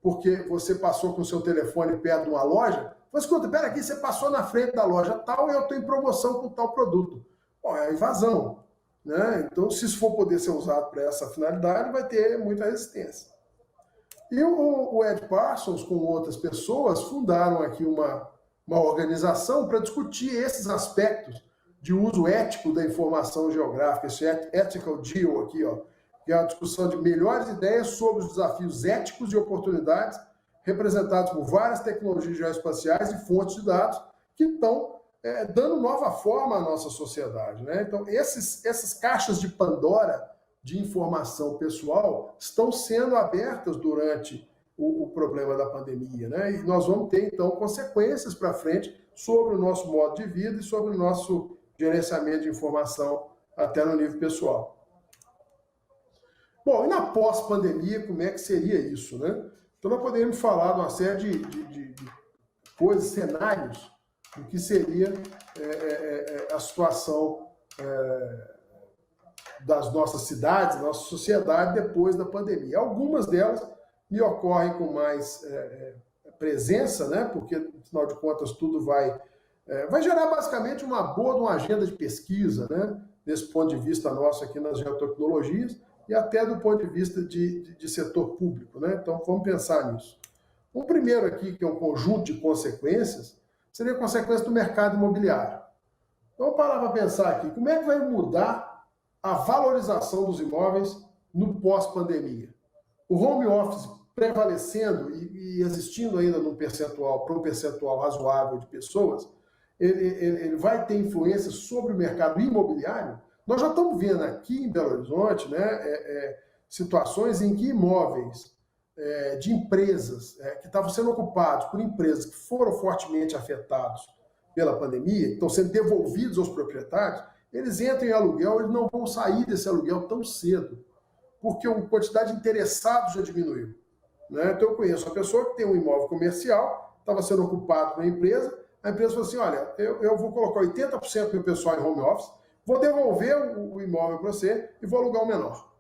porque você passou com o seu telefone perto de uma loja? Mas escuta, pera aqui, você passou na frente da loja tal e eu estou em promoção com tal produto. Bom, é a invasão, né? Então, se isso for poder ser usado para essa finalidade, vai ter muita resistência. E o Ed Parsons, com outras pessoas, fundaram aqui uma organização para discutir esses aspectos de uso ético da informação geográfica, esse Ethical Geo aqui, ó, que é a discussão de melhores ideias sobre os desafios éticos e oportunidades representados por várias tecnologias geoespaciais e fontes de dados que estão dando nova forma à nossa sociedade, né? Então, essas caixas de Pandora de informação pessoal estão sendo abertas durante o problema da pandemia, né? E nós vamos ter, então, consequências para frente sobre o nosso modo de vida e sobre o nosso gerenciamento de informação até no nível pessoal. Bom, e na pós-pandemia, como é que seria isso, né? Então, nós poderíamos falar de uma série de coisas, cenários, do que seria a situação das nossas cidades, da nossa sociedade depois da pandemia. Algumas delas me ocorrem com mais presença, né? Porque, afinal de contas, tudo vai gerar basicamente uma boa agenda de pesquisa, né? Desse ponto de vista nosso aqui nas geotecnologias e até do ponto de vista de setor público, né? Então, vamos pensar nisso. Um primeiro aqui, que é um conjunto de consequências, seria a consequência do mercado imobiliário. Então, vamos parar para pensar aqui, como é que vai mudar a valorização dos imóveis no pós-pandemia? O home office prevalecendo e existindo ainda para um percentual razoável de pessoas, ele vai ter influência sobre o mercado imobiliário? Nós já estamos vendo aqui em Belo Horizonte, né, situações em que imóveis de empresas que estavam sendo ocupados por empresas que foram fortemente afetados pela pandemia, estão sendo devolvidos aos proprietários, eles entram em aluguel, eles não vão sair desse aluguel tão cedo, porque a quantidade de interessados já diminuiu, né? Então eu conheço uma pessoa que tem um imóvel comercial, estava sendo ocupado por uma empresa, a empresa falou assim, olha, eu vou colocar 80% do meu pessoal em home office, vou devolver o imóvel para você e vou alugar o menor.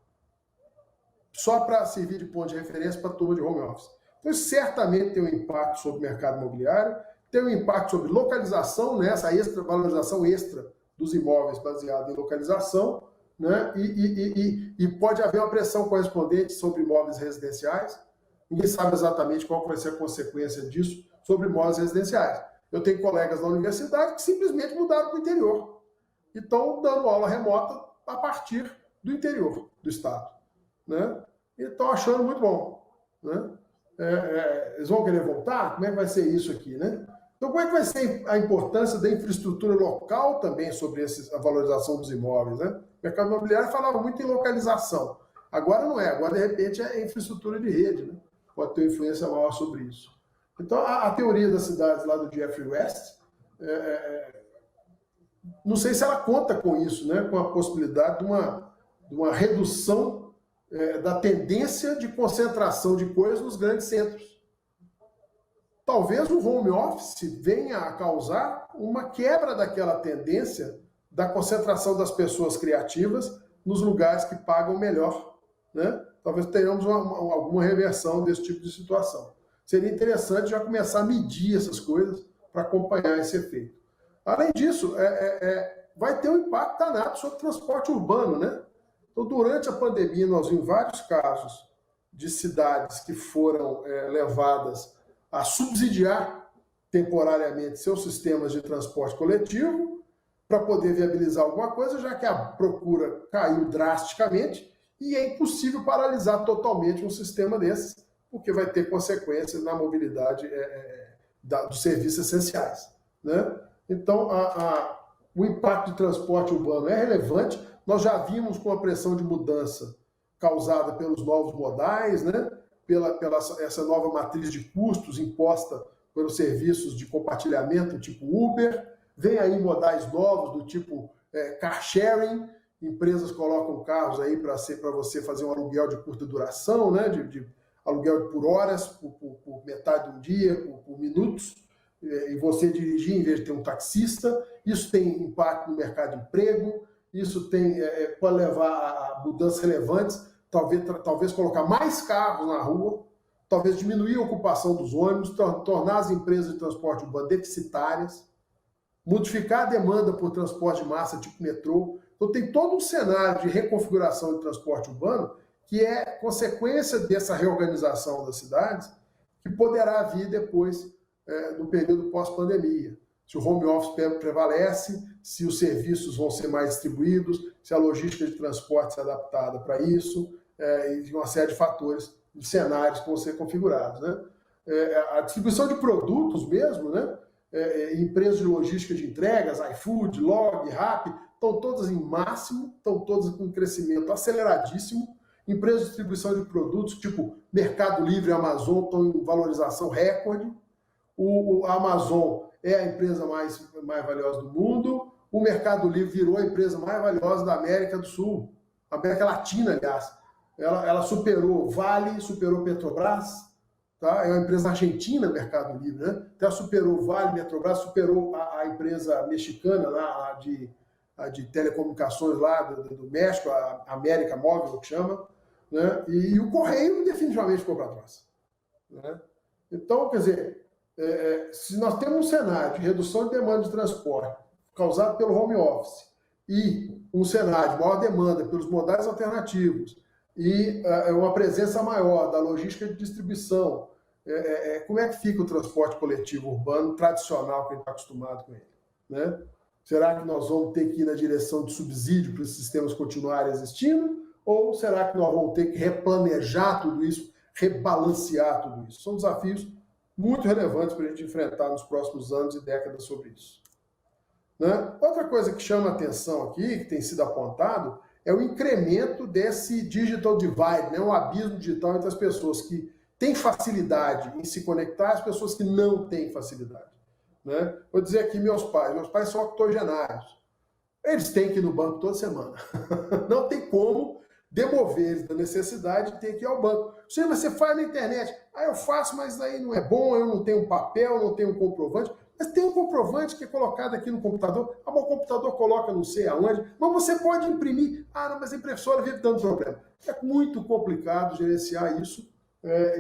Só para servir de ponto de referência para a turma de home office. Então isso certamente tem um impacto sobre o mercado imobiliário, tem um impacto sobre localização, né? Essa valorização extra dos imóveis baseada em localização, né? E pode haver uma pressão correspondente sobre imóveis residenciais. Ninguém sabe exatamente qual vai ser a consequência disso sobre imóveis residenciais. Eu tenho colegas na universidade que simplesmente mudaram para o interior e estão dando aula remota a partir do interior do estado, né? E estão achando muito bom, né? Eles vão querer voltar? Como é que vai ser isso aqui, né? Então, como é que vai ser a importância da infraestrutura local também sobre a valorização dos imóveis, né? O mercado imobiliário falava muito em localização. Agora não é. Agora, de repente, é infraestrutura de rede, né? Pode ter influência maior sobre isso. Então, a teoria das cidades lá do Jeffrey West, não sei se ela conta com isso, né? Com a possibilidade de uma redução da tendência de concentração de coisas nos grandes centros. Talvez o home office venha a causar uma quebra daquela tendência da concentração das pessoas criativas nos lugares que pagam melhor, né? Talvez tenhamos alguma reversão desse tipo de situação. Seria interessante já começar a medir essas coisas para acompanhar esse efeito. Além disso, vai ter um impacto danado sobre o transporte urbano, né? Então, durante a pandemia, nós vimos vários casos de cidades que foram levadas a subsidiar temporariamente seus sistemas de transporte coletivo para poder viabilizar alguma coisa, já que a procura caiu drasticamente e é impossível paralisar totalmente um sistema desses, porque vai ter consequências na mobilidade dos serviços essenciais, né? Então, o impacto de transporte urbano é relevante. Nós já vimos com a pressão de mudança causada pelos novos modais, né? Pela essa nova matriz de custos imposta pelos serviços de compartilhamento tipo Uber. Vem aí modais novos do tipo car sharing. Empresas colocam carros aí para você fazer um aluguel de curta duração, né? De aluguel por horas, por metade de um dia, por minutos, e você dirigir em vez de ter um taxista. isso tem impacto no mercado de emprego, isso pode levar a mudanças relevantes, talvez colocar mais carros na rua, talvez diminuir a ocupação dos ônibus, tornar as empresas de transporte urbano deficitárias, modificar a demanda por transporte de massa tipo metrô. Então tem todo um cenário de reconfiguração de transporte urbano que é consequência dessa reorganização das cidades que poderá vir depois no período pós-pandemia. Se o home office prevalece, se os serviços vão ser mais distribuídos, se a logística de transporte se adaptada para isso, e uma série de fatores, de cenários que vão ser configurados, né? A distribuição de produtos mesmo, né? Empresas de logística de entregas, iFood, Log, Rappi, estão todas em máximo, estão todas com um crescimento aceleradíssimo. Empresas de distribuição de produtos, tipo Mercado Livre e Amazon, estão em valorização recorde. A Amazon é a empresa mais valiosa do mundo. O Mercado Livre virou a empresa mais valiosa da América do Sul. América Latina, aliás. Ela superou Vale, superou Petrobras. Tá? É uma empresa argentina, Mercado Livre, né? Então, ela superou Vale, Petrobras, superou a empresa mexicana, lá, a de telecomunicações lá do México, a América Móvel, que chama, né? E o Correio definitivamente ficou para trás, né? Então, quer dizer, se nós temos um cenário de redução de demanda de transporte causado pelo home office e um cenário de maior demanda pelos modais alternativos e uma presença maior da logística de distribuição, como é que fica o transporte coletivo urbano tradicional que a gente está acostumado com ele, né? Será que nós vamos ter que ir na direção de subsídio para os sistemas continuarem existindo? Ou será que nós vamos ter que replanejar tudo isso, rebalancear tudo isso? São desafios muito relevantes para a gente enfrentar nos próximos anos e décadas sobre isso, né? Outra coisa que chama a atenção aqui, que tem sido apontado, é o incremento desse digital divide, né? Um abismo digital entre as pessoas que têm facilidade em se conectar e as pessoas que não têm facilidade, né? Vou dizer aqui meus pais são octogenários. Eles têm que ir no banco toda semana. Não tem como demover eles da necessidade de ter que ir ao banco. Você faz na internet. Eu faço, mas aí não é bom, eu não tenho um papel, não tenho um comprovante. Mas tem um comprovante que é colocado aqui no computador. O computador coloca não sei aonde, mas você pode imprimir. Não, mas a impressora vive dando problema. É muito complicado gerenciar isso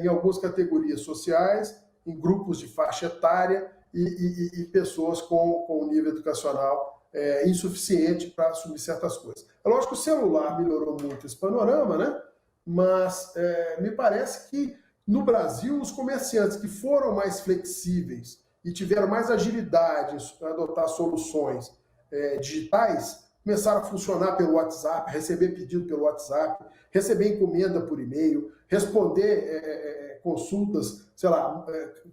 em algumas categorias sociais, em grupos de faixa etária e pessoas com um nível educacional insuficiente para assumir certas coisas. É lógico que o celular melhorou muito esse panorama, né? Mas me parece que no Brasil os comerciantes que foram mais flexíveis e tiveram mais agilidade em adotar soluções digitais começaram a funcionar pelo WhatsApp, receber pedido pelo WhatsApp, receber encomenda por e-mail, responder consultas, sei lá,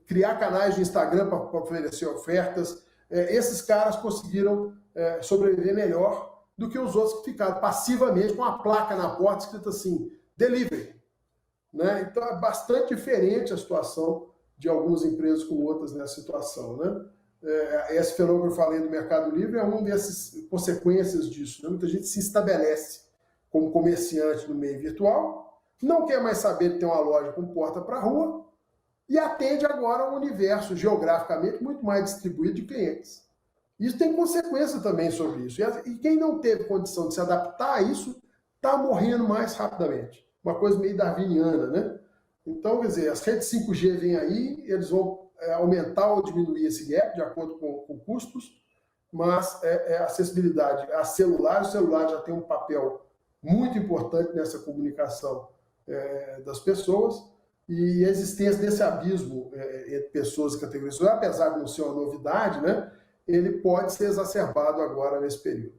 criar canais de Instagram para oferecer ofertas. Esses caras conseguiram sobreviver melhor do que os outros que ficaram passivamente com uma placa na porta escrita assim, delivery, né? Então é bastante diferente a situação de algumas empresas com outras nessa situação, né? Esse fenômeno que eu falei do Mercado Livre é uma dessas consequências disso, né? Muita gente se estabelece como comerciante no meio virtual, não quer mais saber de ter uma loja com porta para a rua e atende agora um universo geograficamente muito mais distribuído de clientes. Isso tem consequência também sobre isso. E quem não teve condição de se adaptar a isso está morrendo mais rapidamente. Uma coisa meio darwiniana, né? Então, quer dizer, as redes 5G vêm aí, eles vão aumentar ou diminuir esse gap de acordo com custos, mas a acessibilidade a celular, o celular já tem um papel muito importante nessa comunicação das pessoas, e a existência desse abismo entre pessoas e categorias, apesar de não ser uma novidade, né, ele pode ser exacerbado agora nesse período.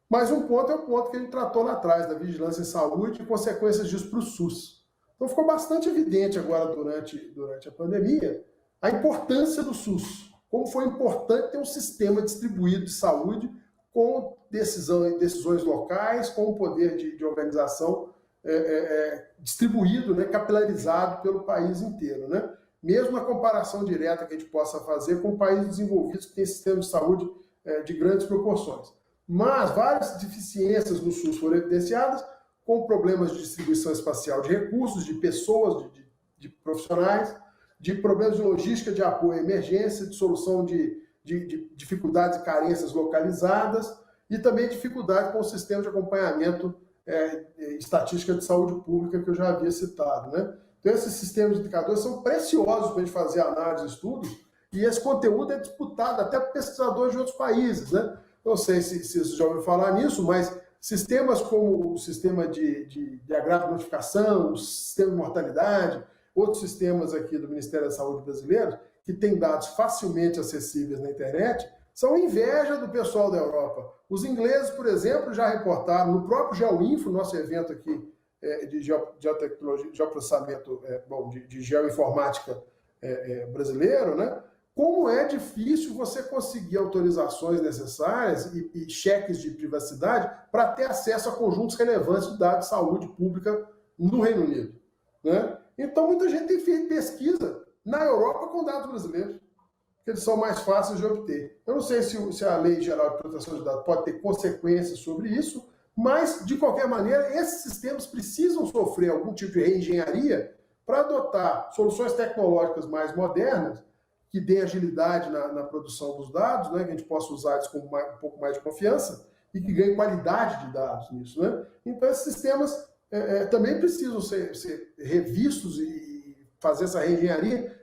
Mas um ponto é o ponto que a gente tratou lá atrás, da vigilância em saúde e consequências disso para o SUS. Então ficou bastante evidente agora durante a pandemia a importância do SUS, como foi importante ter um sistema distribuído de saúde com decisões locais, com o poder de organização distribuído, né, capilarizado pelo país inteiro, né? Mesmo na comparação direta que a gente possa fazer com países desenvolvidos que têm sistemas de saúde de grandes proporções. Mas várias deficiências no SUS foram evidenciadas, com problemas de distribuição espacial de recursos, de pessoas, de profissionais, de problemas de logística de apoio à emergência, de solução de de dificuldades e carências localizadas e também dificuldade com o sistema de acompanhamento estatística de saúde pública que eu já havia citado, né? Então, esses sistemas de indicadores são preciosos para a gente fazer análise e estudos, e esse conteúdo é disputado até por pesquisadores de outros países, né? Não sei se você já ouviu falar nisso, mas sistemas como o sistema de agravo de notificação, o sistema de mortalidade, outros sistemas aqui do Ministério da Saúde brasileiro, que têm dados facilmente acessíveis na internet, são inveja do pessoal da Europa. Os ingleses, por exemplo, já reportaram no próprio GeoInfo, nosso evento aqui de geotecnologia, geoprocessamento, de geoinformática brasileiro, né? Como é difícil você conseguir autorizações necessárias e cheques de privacidade para ter acesso a conjuntos relevantes de dados de saúde pública no Reino Unido, né? Então, muita gente tem feito pesquisa na Europa com dados brasileiros, que eles são mais fáceis de obter. Eu não sei se a Lei Geral de Proteção de Dados pode ter consequências sobre isso, mas, de qualquer maneira, esses sistemas precisam sofrer algum tipo de reengenharia para adotar soluções tecnológicas mais modernas, que dêem agilidade na produção dos dados, né, que a gente possa usar eles com um pouco mais de confiança e que ganhe qualidade de dados nisso, né? Então, esses sistemas também precisam ser revistos e fazer essa reengenharia,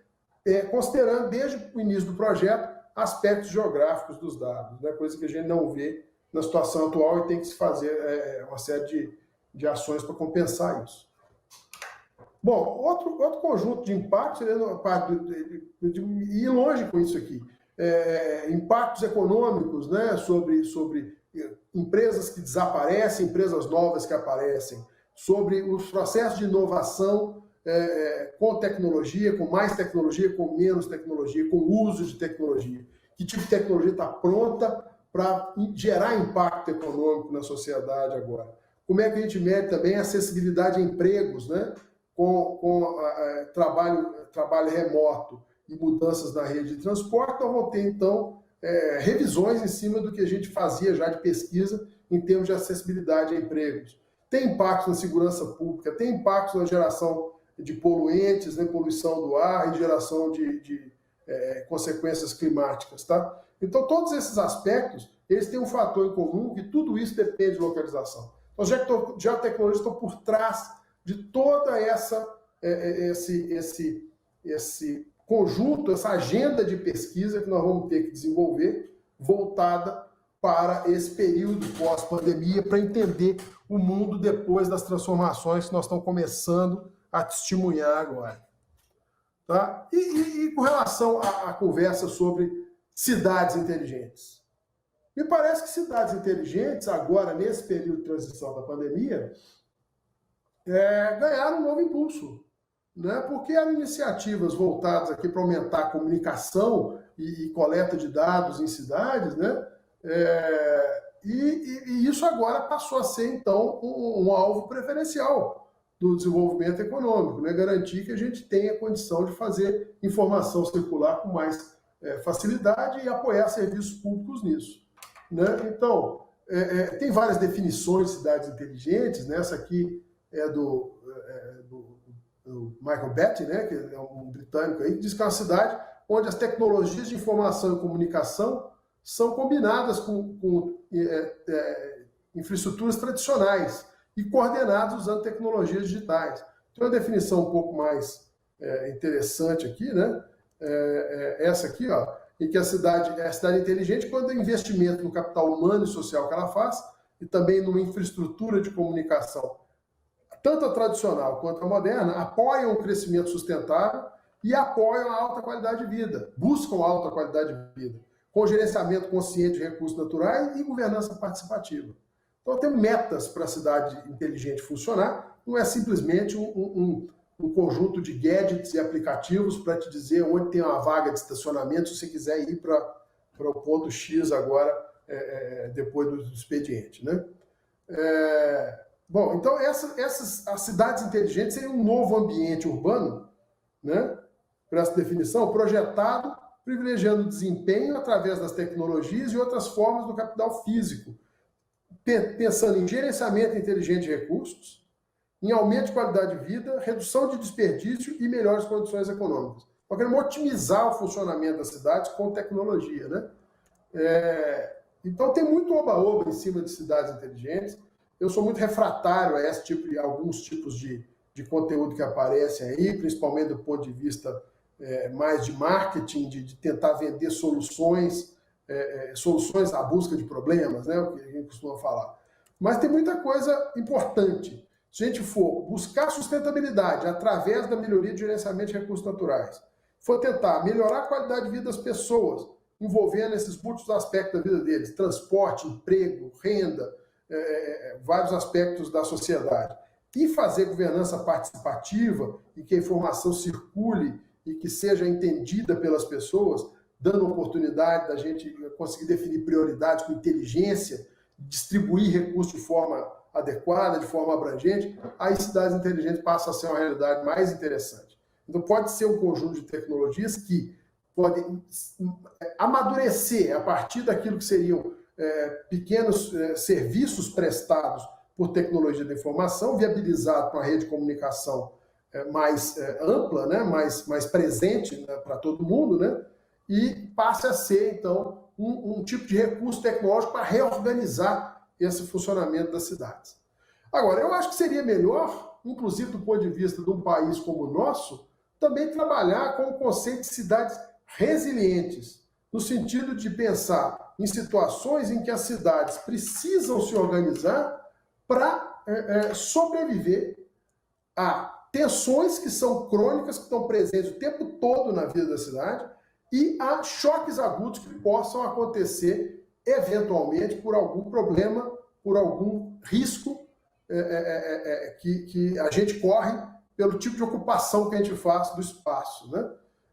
considerando desde o início do projeto aspectos geográficos dos dados, né? Coisa que a gente não vê na situação atual e tem que se fazer uma série de ações para compensar isso. Bom, outro conjunto de impactos, ir longe com isso aqui, impactos econômicos, né, sobre empresas que desaparecem, empresas novas que aparecem, sobre os processos de inovação com tecnologia, com mais tecnologia, com menos tecnologia, com uso de tecnologia. Que tipo de tecnologia está pronta para gerar impacto econômico na sociedade agora? Como é que a gente mede também a acessibilidade a empregos, né? Com trabalho remoto e mudanças na rede de transporte, nós vamos ter, então, revisões em cima do que a gente fazia já de pesquisa em termos de acessibilidade a empregos. Tem impactos na segurança pública, tem impactos na geração de poluentes, né, poluição do ar e geração de consequências climáticas, tá? Então, todos esses aspectos, eles têm um fator em comum, que tudo isso depende de localização. Então, as geotecnologias estão por trás de toda esse conjunto, essa agenda de pesquisa que nós vamos ter que desenvolver, voltada para esse período pós-pandemia, para entender o mundo depois das transformações que nós estamos começando a testemunhar agora. Tá? E com relação à conversa sobre cidades inteligentes. Me parece que cidades inteligentes, agora, nesse período de transição da pandemia, ganharam um novo impulso, né? Porque eram iniciativas voltadas aqui para aumentar a comunicação e coleta de dados em cidades, né? E isso agora passou a ser, então, um alvo preferencial do desenvolvimento econômico, né? Garantir que a gente tenha condição de fazer informação circular com mais facilidade e apoiar serviços públicos nisso, né? Então, tem várias definições de cidades inteligentes, né? Essa aqui do Michael Beatty, né, que é um britânico aí, que diz que é uma cidade onde as tecnologias de informação e comunicação são combinadas com infraestruturas tradicionais e coordenadas usando tecnologias digitais. Tem uma definição um pouco mais interessante aqui, né? Essa aqui, ó, em que a cidade é a cidade inteligente quando o investimento no capital humano e social que ela faz e também numa infraestrutura de comunicação, tanto a tradicional quanto a moderna, apoiam o crescimento sustentável e apoiam a alta qualidade de vida, buscam a alta qualidade de vida, com gerenciamento consciente de recursos naturais e governança participativa. Então, temos metas para a cidade inteligente funcionar, não é simplesmente um conjunto de gadgets e aplicativos para te dizer onde tem uma vaga de estacionamento, se você quiser ir para o ponto X agora, depois do expediente, né? Bom, então as cidades inteligentes seriam um novo ambiente urbano, né, para essa definição, projetado, privilegiando o desempenho através das tecnologias e outras formas do capital físico, pensando em gerenciamento inteligente de recursos, em aumento de qualidade de vida, redução de desperdício e melhores condições econômicas. nós queremos otimizar o funcionamento das cidades com tecnologia, né? Então tem muito oba-oba em cima de cidades inteligentes. Eu sou muito refratário a alguns tipos de conteúdo que aparecem aí, principalmente do ponto de vista mais de marketing, de tentar vender soluções à busca de problemas, né? O que a gente costuma falar. Mas tem muita coisa importante. Se a gente for buscar sustentabilidade através da melhoria de gerenciamento de recursos naturais, for tentar melhorar a qualidade de vida das pessoas, envolvendo esses múltiplos aspectos da vida deles, transporte, emprego, renda, vários aspectos da sociedade, e fazer governança participativa, em que a informação circule e que seja entendida pelas pessoas, dando oportunidade da gente conseguir definir prioridades com inteligência, distribuir recursos de forma adequada, de forma abrangente, aí cidades inteligentes passam a ser uma realidade mais interessante. Então pode ser um conjunto de tecnologias que podem amadurecer a partir daquilo que seriam pequenos serviços prestados por tecnologia da informação, viabilizado com a rede de comunicação mais ampla, né, mais presente, né, para todo mundo, né, e passe a ser, então, um tipo de recurso tecnológico para reorganizar esse funcionamento das cidades. Agora, eu acho que seria melhor, inclusive do ponto de vista de um país como o nosso, também trabalhar com o conceito de cidades resilientes, no sentido de pensar em situações em que as cidades precisam se organizar para sobreviver a tensões que são crônicas, que estão presentes o tempo todo na vida da cidade, e a choques agudos que possam acontecer eventualmente por algum problema, por algum risco que a gente corre pelo tipo de ocupação que a gente faz do espaço, né?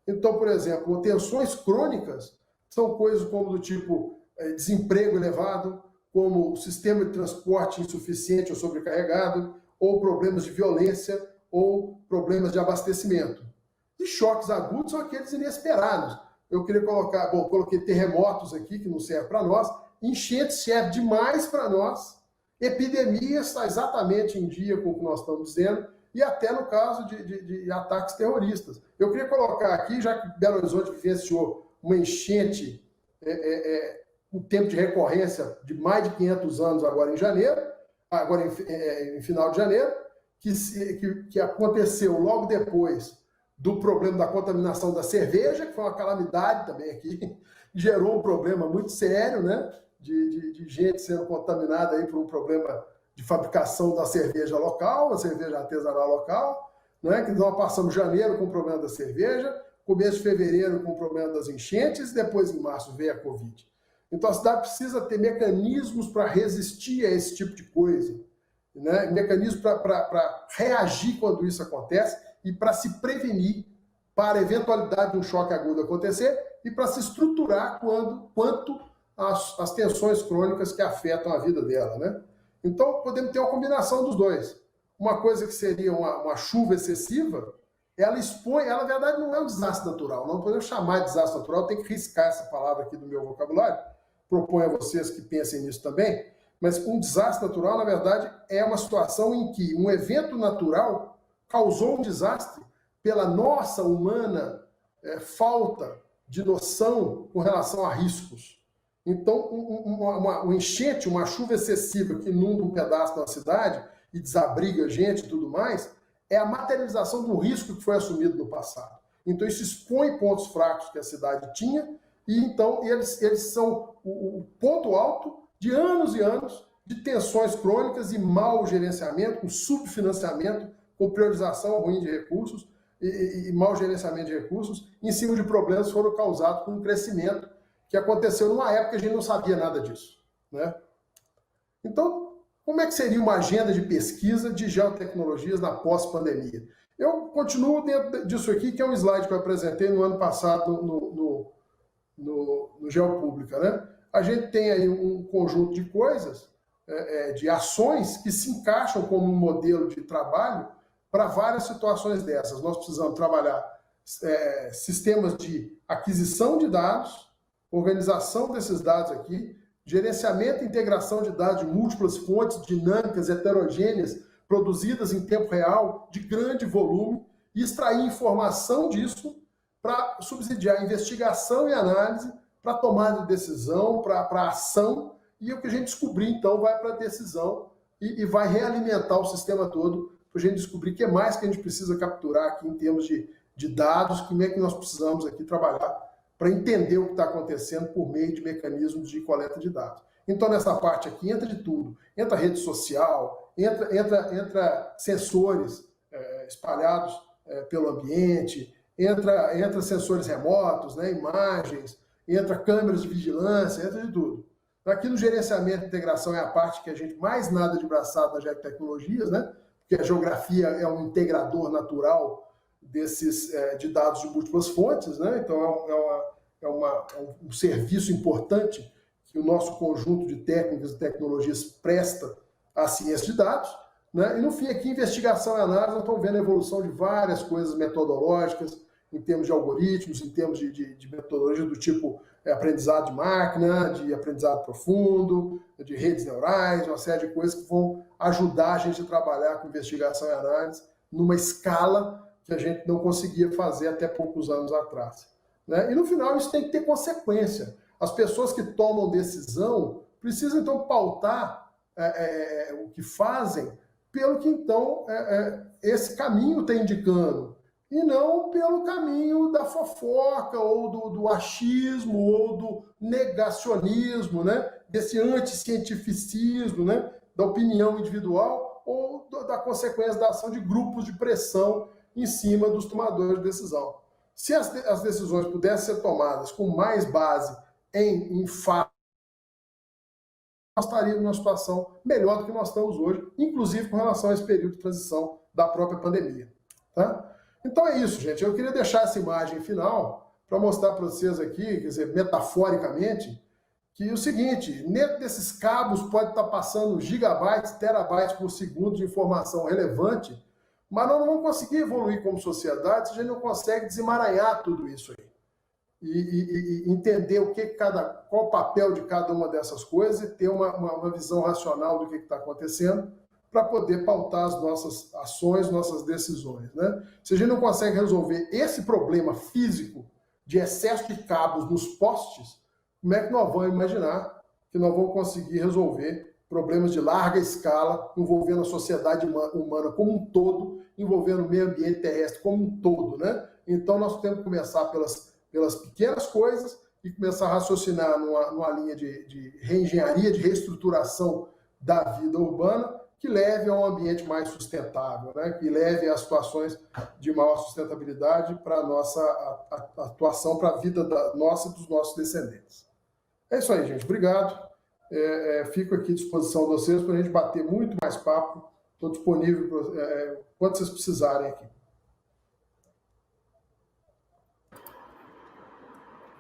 Então, por exemplo, tensões crônicas são coisas como do tipo desemprego elevado, como o sistema de transporte insuficiente ou sobrecarregado, ou problemas de violência, ou problemas de abastecimento. E choques agudos são aqueles inesperados. Eu queria coloquei terremotos aqui, que não serve para nós, enchentes serve demais para nós, epidemia está exatamente em dia com o que nós estamos dizendo, e até no caso de ataques terroristas. Eu queria colocar aqui, já que Belo Horizonte vivenciou uma enchente, um tempo de recorrência de mais de 500 anos agora em janeiro, em final de janeiro, que aconteceu logo depois do problema da contaminação da cerveja, que foi uma calamidade também aqui, gerou um problema muito sério, né, de gente sendo contaminada aí por um problema de fabricação da cerveja local, a cerveja artesanal local, né, que nós passamos janeiro com o problema da cerveja, começo de fevereiro com o problema das enchentes, e depois em março veio a Covid. Então a cidade precisa ter mecanismos para resistir a esse tipo de coisa, né, mecanismos para reagir quando isso acontece, e para se prevenir para a eventualidade de um choque agudo acontecer e para se estruturar quanto às tensões crônicas que afetam a vida dela, né? Então, podemos ter uma combinação dos dois. Uma coisa que seria uma chuva excessiva, ela na verdade, não é um desastre natural. Não podemos chamar de desastre natural, tem que riscar essa palavra aqui do meu vocabulário. Proponho a vocês que pensem nisso também. Mas um desastre natural, na verdade, é uma situação em que um evento natural causou um desastre pela nossa humana falta de noção com relação a riscos. Então, uma enchente, uma chuva excessiva que inunda um pedaço da cidade e desabriga gente e tudo mais, é a materialização do risco que foi assumido no passado. Então, isso expõe pontos fracos que a cidade tinha, e então eles são o ponto alto de anos e anos de tensões crônicas e mau gerenciamento, com subfinanciamento, com priorização ruim de recursos e mau gerenciamento de recursos, em cima de problemas que foram causados por um crescimento que aconteceu numa época que a gente não sabia nada disso, né? Então, como é que seria uma agenda de pesquisa de geotecnologias na pós-pandemia? Eu continuo dentro disso aqui, que é um slide que eu apresentei no ano passado no Geopública, né? A gente tem aí um conjunto de coisas, de ações que se encaixam como um modelo de trabalho para várias situações dessas. Nós precisamos trabalhar sistemas de aquisição de dados, organização desses dados aqui, gerenciamento e integração de dados de múltiplas fontes dinâmicas, heterogêneas, produzidas em tempo real, de grande volume, e extrair informação disso para subsidiar investigação e análise, para tomada de decisão, para ação, e o que a gente descobrir, então, vai para a decisão e vai realimentar o sistema todo, para a gente descobrir o que mais que a gente precisa capturar aqui em termos de dados, como é que nós precisamos aqui trabalhar para entender o que está acontecendo por meio de mecanismos de coleta de dados. Então, nessa parte aqui, entra de tudo. Entra rede social, entra sensores espalhados pelo ambiente, entra sensores remotos, né, imagens, entra câmeras de vigilância, entra de tudo. Aqui no gerenciamento e integração é a parte que a gente mais nada de braçada nas Geotecnologias, né, porque a geografia é um integrador natural desses de dados de múltiplas fontes, né? Então é um serviço importante que o nosso conjunto de técnicas e tecnologias presta à ciência de dados, né? E no fim aqui, investigação e análise, nós estamos vendo a evolução de várias coisas metodológicas, em termos de algoritmos, em termos de metodologia do tipo aprendizado de máquina, de aprendizado profundo, de redes neurais, uma série de coisas que vão ajudar a gente a trabalhar com investigação e análise numa escala que a gente não conseguia fazer até poucos anos atrás, né? E no final isso tem que ter consequência. As pessoas que tomam decisão precisam então pautar o que fazem pelo que então esse caminho está indicando, e não pelo caminho da fofoca, ou do achismo, ou do negacionismo, né? Desse anticientificismo, né? Da opinião individual, ou da consequência da ação de grupos de pressão em cima dos tomadores de decisão. Se as decisões pudessem ser tomadas com mais base em fato, nós estaríamos numa situação melhor do que nós estamos hoje, inclusive com relação a esse período de transição da própria pandemia. Tá? Então é isso, gente. Eu queria deixar essa imagem final para mostrar para vocês aqui, quer dizer, metaforicamente, que é o seguinte, dentro desses cabos pode estar passando gigabytes, terabytes por segundo de informação relevante, mas nós não vamos conseguir evoluir como sociedade se a gente não consegue desemaranhar tudo isso aí. E entender qual o papel de cada uma dessas coisas e ter uma visão racional do que está acontecendo para poder pautar as nossas ações, nossas decisões, né? Se a gente não consegue resolver esse problema físico de excesso de cabos nos postes, como é que nós vamos imaginar que nós vamos conseguir resolver problemas de larga escala, envolvendo a sociedade humana como um todo, envolvendo o meio ambiente terrestre como um todo, né? Então nós temos que começar pelas pequenas coisas e começar a raciocinar numa linha de reengenharia, de reestruturação da vida urbana, que leve a um ambiente mais sustentável, né? Que leve a situações de maior sustentabilidade para a nossa atuação, para a vida nossa e dos nossos descendentes. É isso aí, gente. Obrigado. Fico aqui à disposição de vocês para a gente bater muito mais papo. Estou disponível quando vocês precisarem aqui.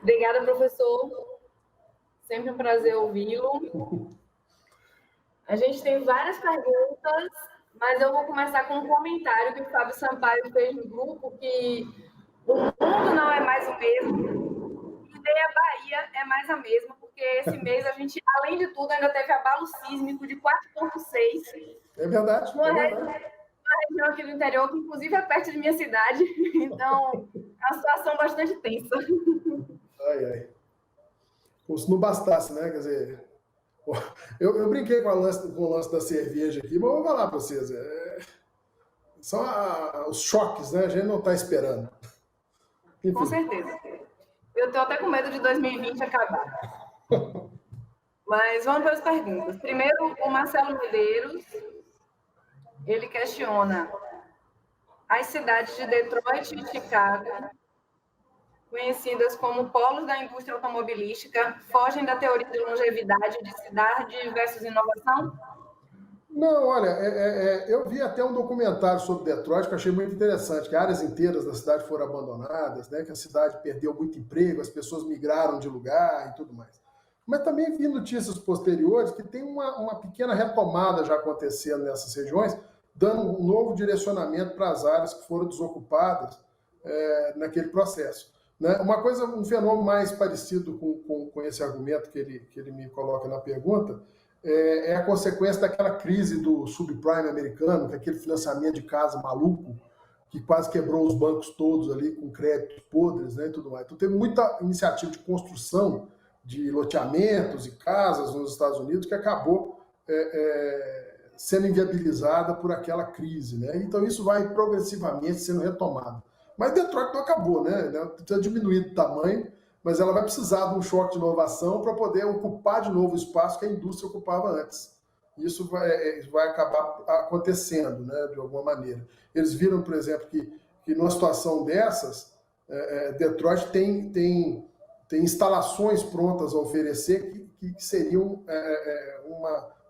Obrigada, professor. Sempre um prazer ouvi-lo. A gente tem várias perguntas, mas eu vou começar com um comentário que o Fábio Sampaio fez no grupo, que o mundo não é mais o mesmo, e nem a Bahia é mais a mesma, porque esse mês a gente, além de tudo, ainda teve abalo sísmico de 4,6. É verdade. Uma região aqui do interior, que inclusive é perto de minha cidade, então é uma situação bastante tensa. Ai. Como se não bastasse, né? Quer dizer, eu brinquei com o lance da cerveja aqui, mas eu vou falar para vocês. São os choques, né? A gente não está esperando. Enfim. Com certeza. Eu estou até com medo de 2020 acabar. Mas vamos para as perguntas. Primeiro, o Marcelo Medeiros, ele questiona: as cidades de Detroit e Chicago, conhecidas como polos da indústria automobilística, fogem da teoria de longevidade de cidade versus inovação? Não, olha, eu vi até um documentário sobre Detroit que eu achei muito interessante, que áreas inteiras da cidade foram abandonadas, né, que a cidade perdeu muito emprego, as pessoas migraram de lugar e tudo mais. Mas também vi notícias posteriores que tem uma pequena retomada já acontecendo nessas regiões, dando um novo direcionamento para as áreas que foram desocupadas naquele processo. Né? Um fenômeno mais parecido com esse argumento que ele me coloca na pergunta, é a consequência daquela crise do subprime americano, que é aquele financiamento de casa maluco, que quase quebrou os bancos todos ali com créditos podres, né, e tudo mais. Então teve muita iniciativa de construção de loteamentos e casas nos Estados Unidos que acabou sendo inviabilizada por aquela crise, né? Então isso vai progressivamente sendo retomado. Mas Detroit não acabou, né? Está diminuído o tamanho, mas ela vai precisar de um choque de inovação para poder ocupar de novo o espaço que a indústria ocupava antes. Isso vai acabar acontecendo, né, de alguma maneira. Eles viram, por exemplo, que numa situação dessas, Detroit tem instalações prontas a oferecer que seriam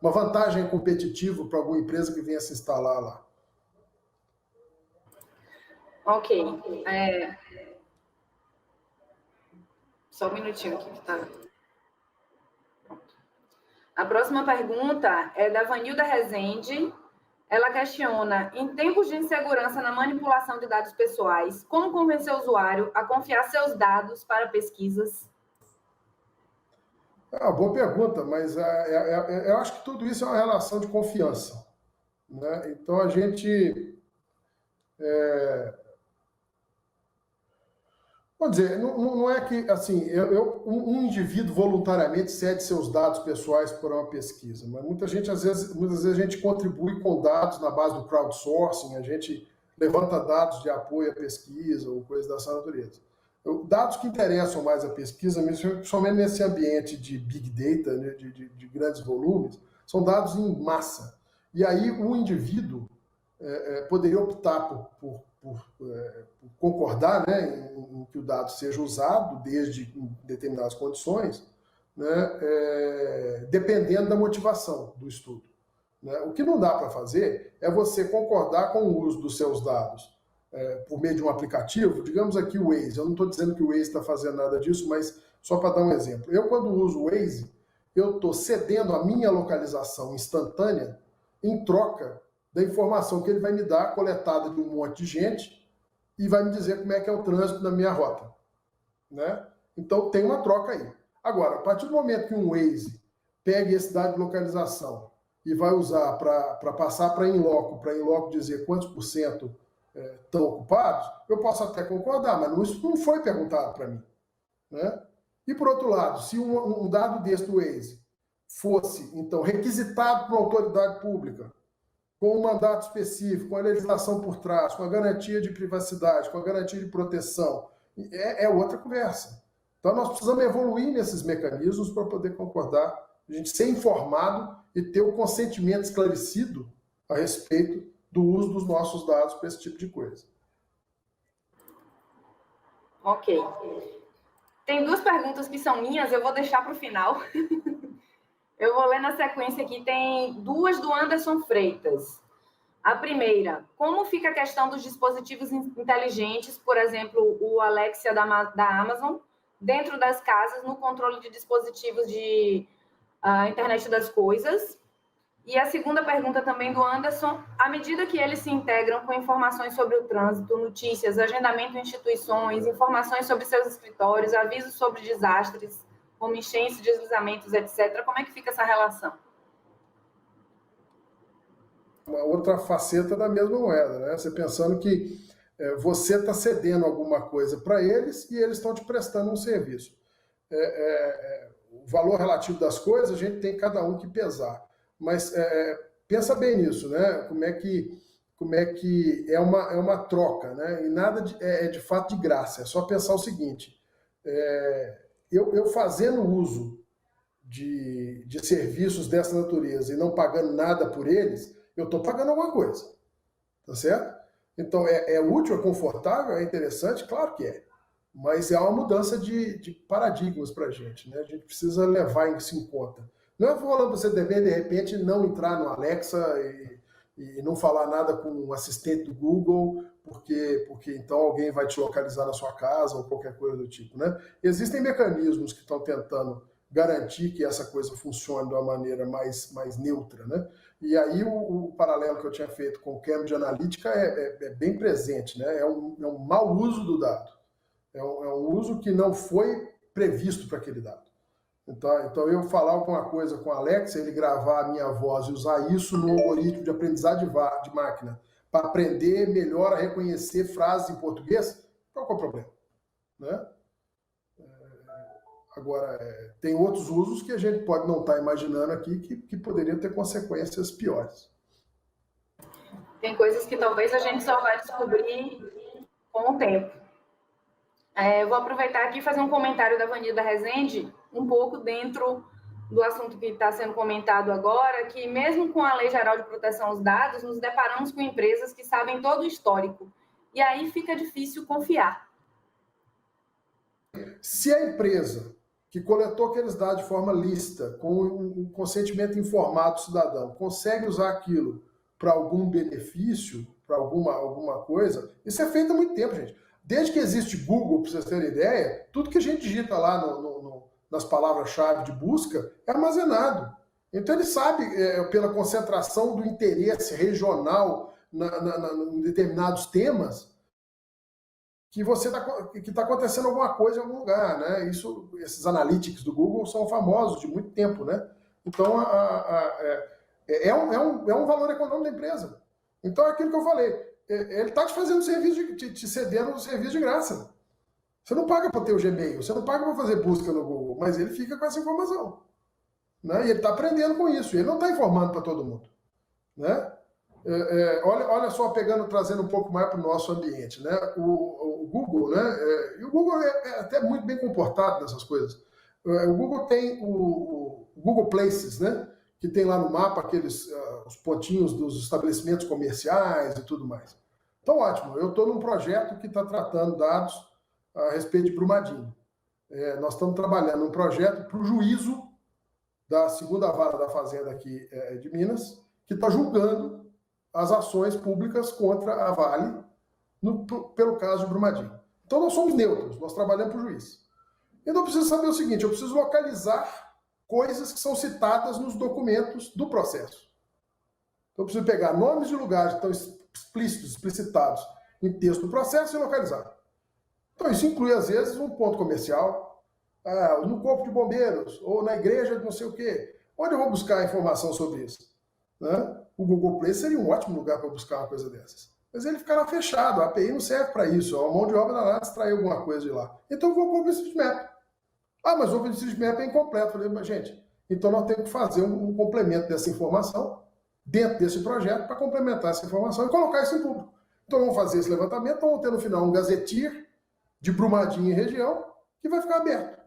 uma vantagem competitiva para alguma empresa que venha se instalar lá. Ok. Só um minutinho aqui que tá. A próxima pergunta é da Vanilda Rezende. Ela questiona, em tempos de insegurança na manipulação de dados pessoais, como convencer o usuário a confiar seus dados para pesquisas? Boa pergunta, mas eu acho que tudo isso é uma relação de confiança, né? Então a gente... Vamos dizer, não é que, assim, um indivíduo voluntariamente cede seus dados pessoais para uma pesquisa, mas muitas vezes a gente contribui com dados na base do crowdsourcing, a gente levanta dados de apoio à pesquisa ou coisas dessa natureza. Dados que interessam mais a pesquisa, principalmente nesse ambiente de big data, né, de grandes volumes, são dados em massa. E aí o indivíduo poderia optar por concordar, né, em que o dado seja usado desde determinadas condições, né, dependendo da motivação do estudo, né? O que não dá para fazer é você concordar com o uso dos seus dados por meio de um aplicativo, digamos aqui o Waze. Eu não estou dizendo que o Waze está fazendo nada disso, mas só para dar um exemplo. Eu, quando uso o Waze, eu estou cedendo a minha localização instantânea em troca da informação que ele vai me dar, coletada de um monte de gente, e vai me dizer como é que é o trânsito na minha rota, né? Então tem uma troca aí. Agora, a partir do momento que um Waze pega esse dado de localização e vai usar para passar para in-loco dizer quantos por cento estão ocupados, eu posso até concordar, mas isso não foi perguntado para mim, né? E por outro lado, se um dado desse do Waze fosse, então, requisitado por uma autoridade pública, com um mandato específico, com a legislação por trás, com a garantia de privacidade, com a garantia de proteção, é outra conversa. Então, nós precisamos evoluir nesses mecanismos para poder concordar, a gente ser informado e ter o consentimento esclarecido a respeito do uso dos nossos dados para esse tipo de coisa. Ok. Tem duas perguntas que são minhas, eu vou deixar para o final. Eu vou ler na sequência aqui, tem duas do Anderson Freitas. A primeira, como fica a questão dos dispositivos inteligentes, por exemplo, o Alexia da Amazon, dentro das casas, no controle de dispositivos de internet das coisas? E a segunda pergunta também do Anderson, à medida que eles se integram com informações sobre o trânsito, notícias, agendamento em instituições, informações sobre seus escritórios, avisos sobre desastres, como enchentes, deslizamentos, etc., como é que fica essa relação? Uma outra faceta da mesma moeda, né? Você pensando que você está cedendo alguma coisa para eles e eles estão te prestando um serviço. O valor relativo das coisas, a gente tem cada um que pesar. Mas pensa bem nisso, né? Como é que é uma troca, né? E nada é de fato de graça. É só pensar o seguinte: eu fazendo uso de serviços dessa natureza e não pagando nada por eles, eu estou pagando alguma coisa, tá certo? Então, é útil, é confortável, é interessante? Claro que é. Mas é uma mudança de paradigmas para a gente, né? A gente precisa levar isso em conta. Não é falando para você de repente, não entrar no Alexa e não falar nada com um assistente do Google, porque então alguém vai te localizar na sua casa ou qualquer coisa do tipo, né? Existem mecanismos que estão tentando garantir que essa coisa funcione de uma maneira mais neutra, né? E aí o paralelo que eu tinha feito com o Cambridge Analytica é bem presente, né? É um mau uso do dado. É um uso que não foi previsto para aquele dado. Então eu falar alguma coisa com a Alexa, ele gravar a minha voz e usar isso no algoritmo de aprendizagem de máquina para aprender melhor a reconhecer frases em português, qual que é o problema? Né? Agora, tem outros usos que a gente pode não estar imaginando aqui que poderiam ter consequências piores. Tem coisas que talvez a gente só vai descobrir com o tempo. Vou aproveitar aqui e fazer um comentário da Vanilda Rezende, um pouco dentro do assunto que está sendo comentado agora, que mesmo com a Lei Geral de Proteção aos Dados, nos deparamos com empresas que sabem todo o histórico. E aí fica difícil confiar. Se a empresa que coletou aqueles dados de forma lícita, com um consentimento informado do cidadão, consegue usar aquilo para algum benefício, para alguma coisa, isso é feito há muito tempo, gente. Desde que existe Google, para vocês terem ideia, tudo que a gente digita lá nas palavras-chave de busca é armazenado. Então ele sabe, pela concentração do interesse regional em determinados temas, que está acontecendo alguma coisa em algum lugar, né? Esses analytics do Google são famosos de muito tempo, né? Então é um valor econômico da empresa. Então é aquilo que eu falei, ele está te fazendo serviço, te cedendo um serviço de graça. Você não paga para ter o Gmail, você não paga para fazer busca no Google, mas ele fica com essa informação, né? E ele está aprendendo com isso. Ele não está informando para todo mundo, né? Olha só, trazendo um pouco mais para o nosso ambiente, né? O Google, né? E o Google é até muito bem comportado nessas coisas. O Google tem o Google Places, né? Que tem lá no mapa aqueles os pontinhos dos estabelecimentos comerciais e tudo mais. Então, ótimo. Eu estou num projeto que está tratando dados a respeito de Brumadinho. Nós estamos trabalhando um projeto para o juízo da segunda vara da Fazenda aqui de Minas, que está julgando as ações públicas contra a Vale pelo caso de Brumadinho. Então, nós somos neutros, nós trabalhamos para o juiz. Então, eu preciso saber o seguinte, eu preciso localizar coisas que são citadas nos documentos do processo. Então, eu preciso pegar nomes de lugares que estão explicitados em texto do processo e localizar. Então, isso inclui, às vezes, um ponto comercial, no corpo de bombeiros, ou na igreja de não sei o quê. Onde eu vou buscar informação sobre isso? Né? O Google Play seria um ótimo lugar para buscar uma coisa dessas. Mas ele ficará fechado, a API não serve para isso, a mão de obra lá extrair alguma coisa de lá. Então, eu vou para o OpenStreetMap. Mas o OpenStreetMap é incompleto. Eu falei, mas, gente, então nós temos que fazer um complemento dessa informação dentro desse projeto para complementar essa informação e colocar isso em público. Então, vamos fazer esse levantamento, vamos ter no final um gazetir de Brumadinho e região que vai ficar aberto.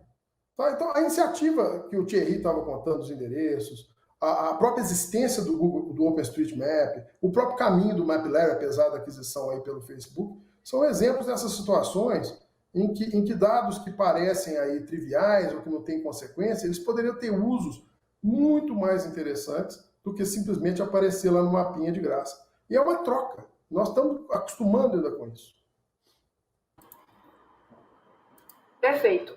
Tá? Então, a iniciativa que o Thierry estava contando, os endereços, a própria existência do Google, do OpenStreetMap, o próprio caminho do MapLab, apesar da aquisição aí pelo Facebook, são exemplos dessas situações em que dados que parecem aí triviais ou que não têm consequência, eles poderiam ter usos muito mais interessantes do que simplesmente aparecer lá no mapinha de graça. E é uma troca. Nós estamos acostumando ainda com isso. Perfeito.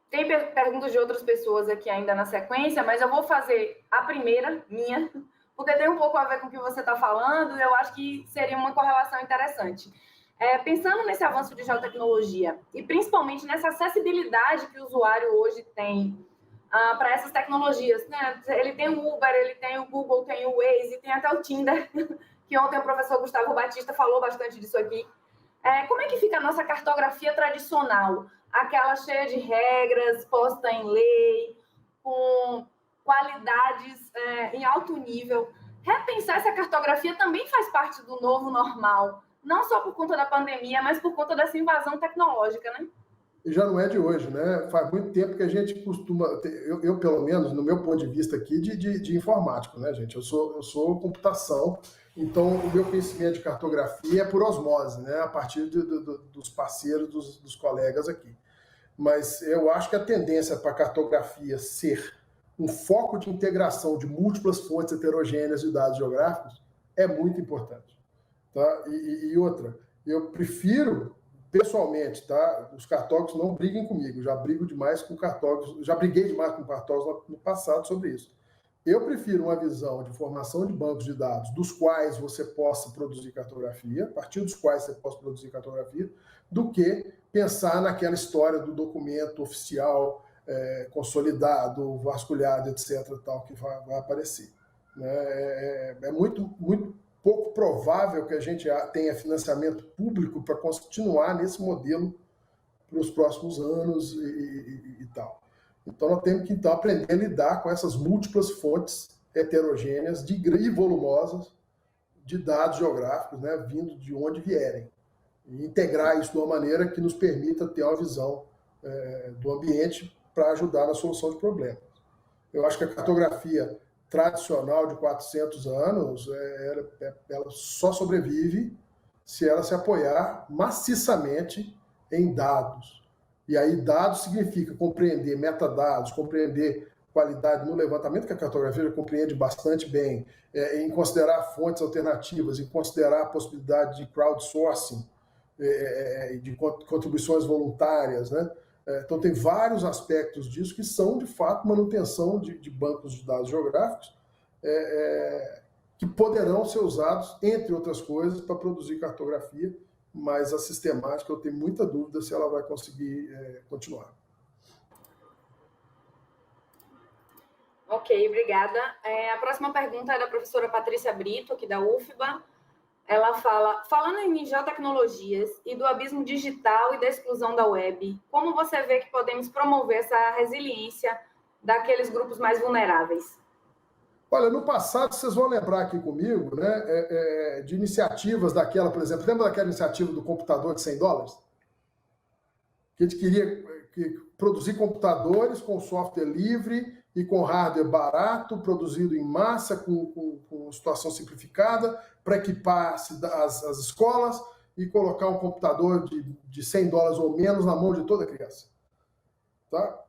Tem perguntas de outras pessoas aqui ainda na sequência, mas eu vou fazer a primeira, minha, porque tem um pouco a ver com o que você está falando e eu acho que seria uma correlação interessante. Pensando nesse avanço de geotecnologia e principalmente nessa acessibilidade que o usuário hoje tem para essas tecnologias, né? Ele tem o Uber, ele tem o Google, tem o Waze, tem até o Tinder, que ontem o professor Gustavo Batista falou bastante disso aqui. Como é que fica a nossa cartografia tradicional? Aquela cheia de regras, posta em lei, com qualidades em alto nível. Repensar essa cartografia também faz parte do novo normal, não só por conta da pandemia, mas por conta dessa invasão tecnológica, né? E já não é de hoje, né? Faz muito tempo que a gente costuma... Eu pelo menos, no meu ponto de vista aqui, de informático, né, gente? Eu sou computação, então o meu conhecimento de cartografia é por osmose, né? A partir dos parceiros, dos colegas aqui. Mas eu acho que a tendência para a cartografia ser um foco de integração de múltiplas fontes heterogêneas de dados geográficos é muito importante. Tá? E outra, eu prefiro, pessoalmente, tá? Os cartógrafos não briguem comigo, já brigo demais com cartógrafos, já briguei demais com cartógrafos no passado sobre isso. Eu prefiro uma visão de formação de bancos de dados dos quais você possa produzir cartografia, a partir dos quais você possa produzir cartografia, do que pensar naquela história do documento oficial consolidado, vasculhado, etc., tal, que vai aparecer. É muito, muito pouco provável que a gente tenha financiamento público para continuar nesse modelo para os próximos anos e tal. Então, nós temos que então, aprender a lidar com essas múltiplas fontes heterogêneas e volumosas de dados geográficos, né, vindo de onde vierem. E integrar isso de uma maneira que nos permita ter uma visão do ambiente para ajudar na solução de problemas. Eu acho que a cartografia tradicional de 400 anos, ela só sobrevive se ela se apoiar maciçamente em dados. E aí dados significa compreender metadados, compreender qualidade no levantamento, que a cartografia já compreende bastante bem, em considerar fontes alternativas, em considerar a possibilidade de crowdsourcing, de contribuições voluntárias, né? Então, tem vários aspectos disso que são, de fato, manutenção de bancos de dados geográficos que poderão ser usados, entre outras coisas, para produzir cartografia, mas a sistemática, eu tenho muita dúvida se ela vai conseguir continuar. Ok, obrigada. A próxima pergunta é da professora Patrícia Brito, aqui da UFBA. Ela fala, falando em geotecnologias e do abismo digital e da exclusão da web, como você vê que podemos promover essa resiliência daqueles grupos mais vulneráveis? Olha, no passado, vocês vão lembrar aqui comigo, né, de iniciativas daquela, por exemplo, lembra daquela iniciativa do computador de $100? Que a gente queria produzir computadores com software livre e com hardware barato, produzido em massa, com situação simplificada, para equipar as escolas e colocar um computador de $100 ou menos na mão de toda criança. Tá?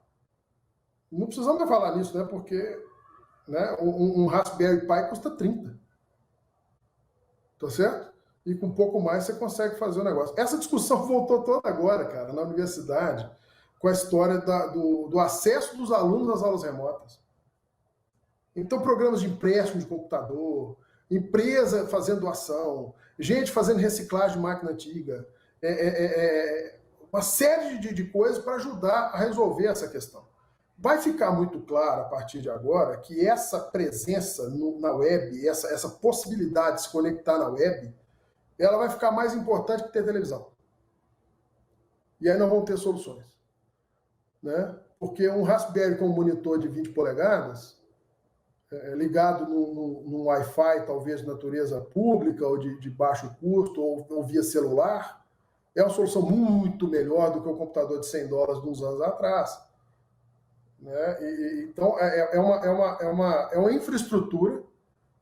Não precisamos mais falar nisso, né? Porque né, um Raspberry Pi custa 30. Tá certo? E com um pouco mais você consegue fazer o negócio. Essa discussão voltou toda agora, cara, na universidade, com a história do acesso dos alunos às aulas remotas. Então, programas de empréstimo de computador, empresa fazendo doação, gente fazendo reciclagem de máquina antiga, uma série de coisas para ajudar a resolver essa questão. Vai ficar muito claro, a partir de agora, que essa presença na web, essa possibilidade de se conectar na web, ela vai ficar mais importante que ter televisão. E aí nós vamos ter soluções. Né? Porque um Raspberry com um monitor de 20 polegadas, ligado num Wi-Fi, talvez de natureza pública, ou de baixo custo, ou via celular, é uma solução muito melhor do que o computador de $100 de uns anos atrás. Né? Então, é uma infraestrutura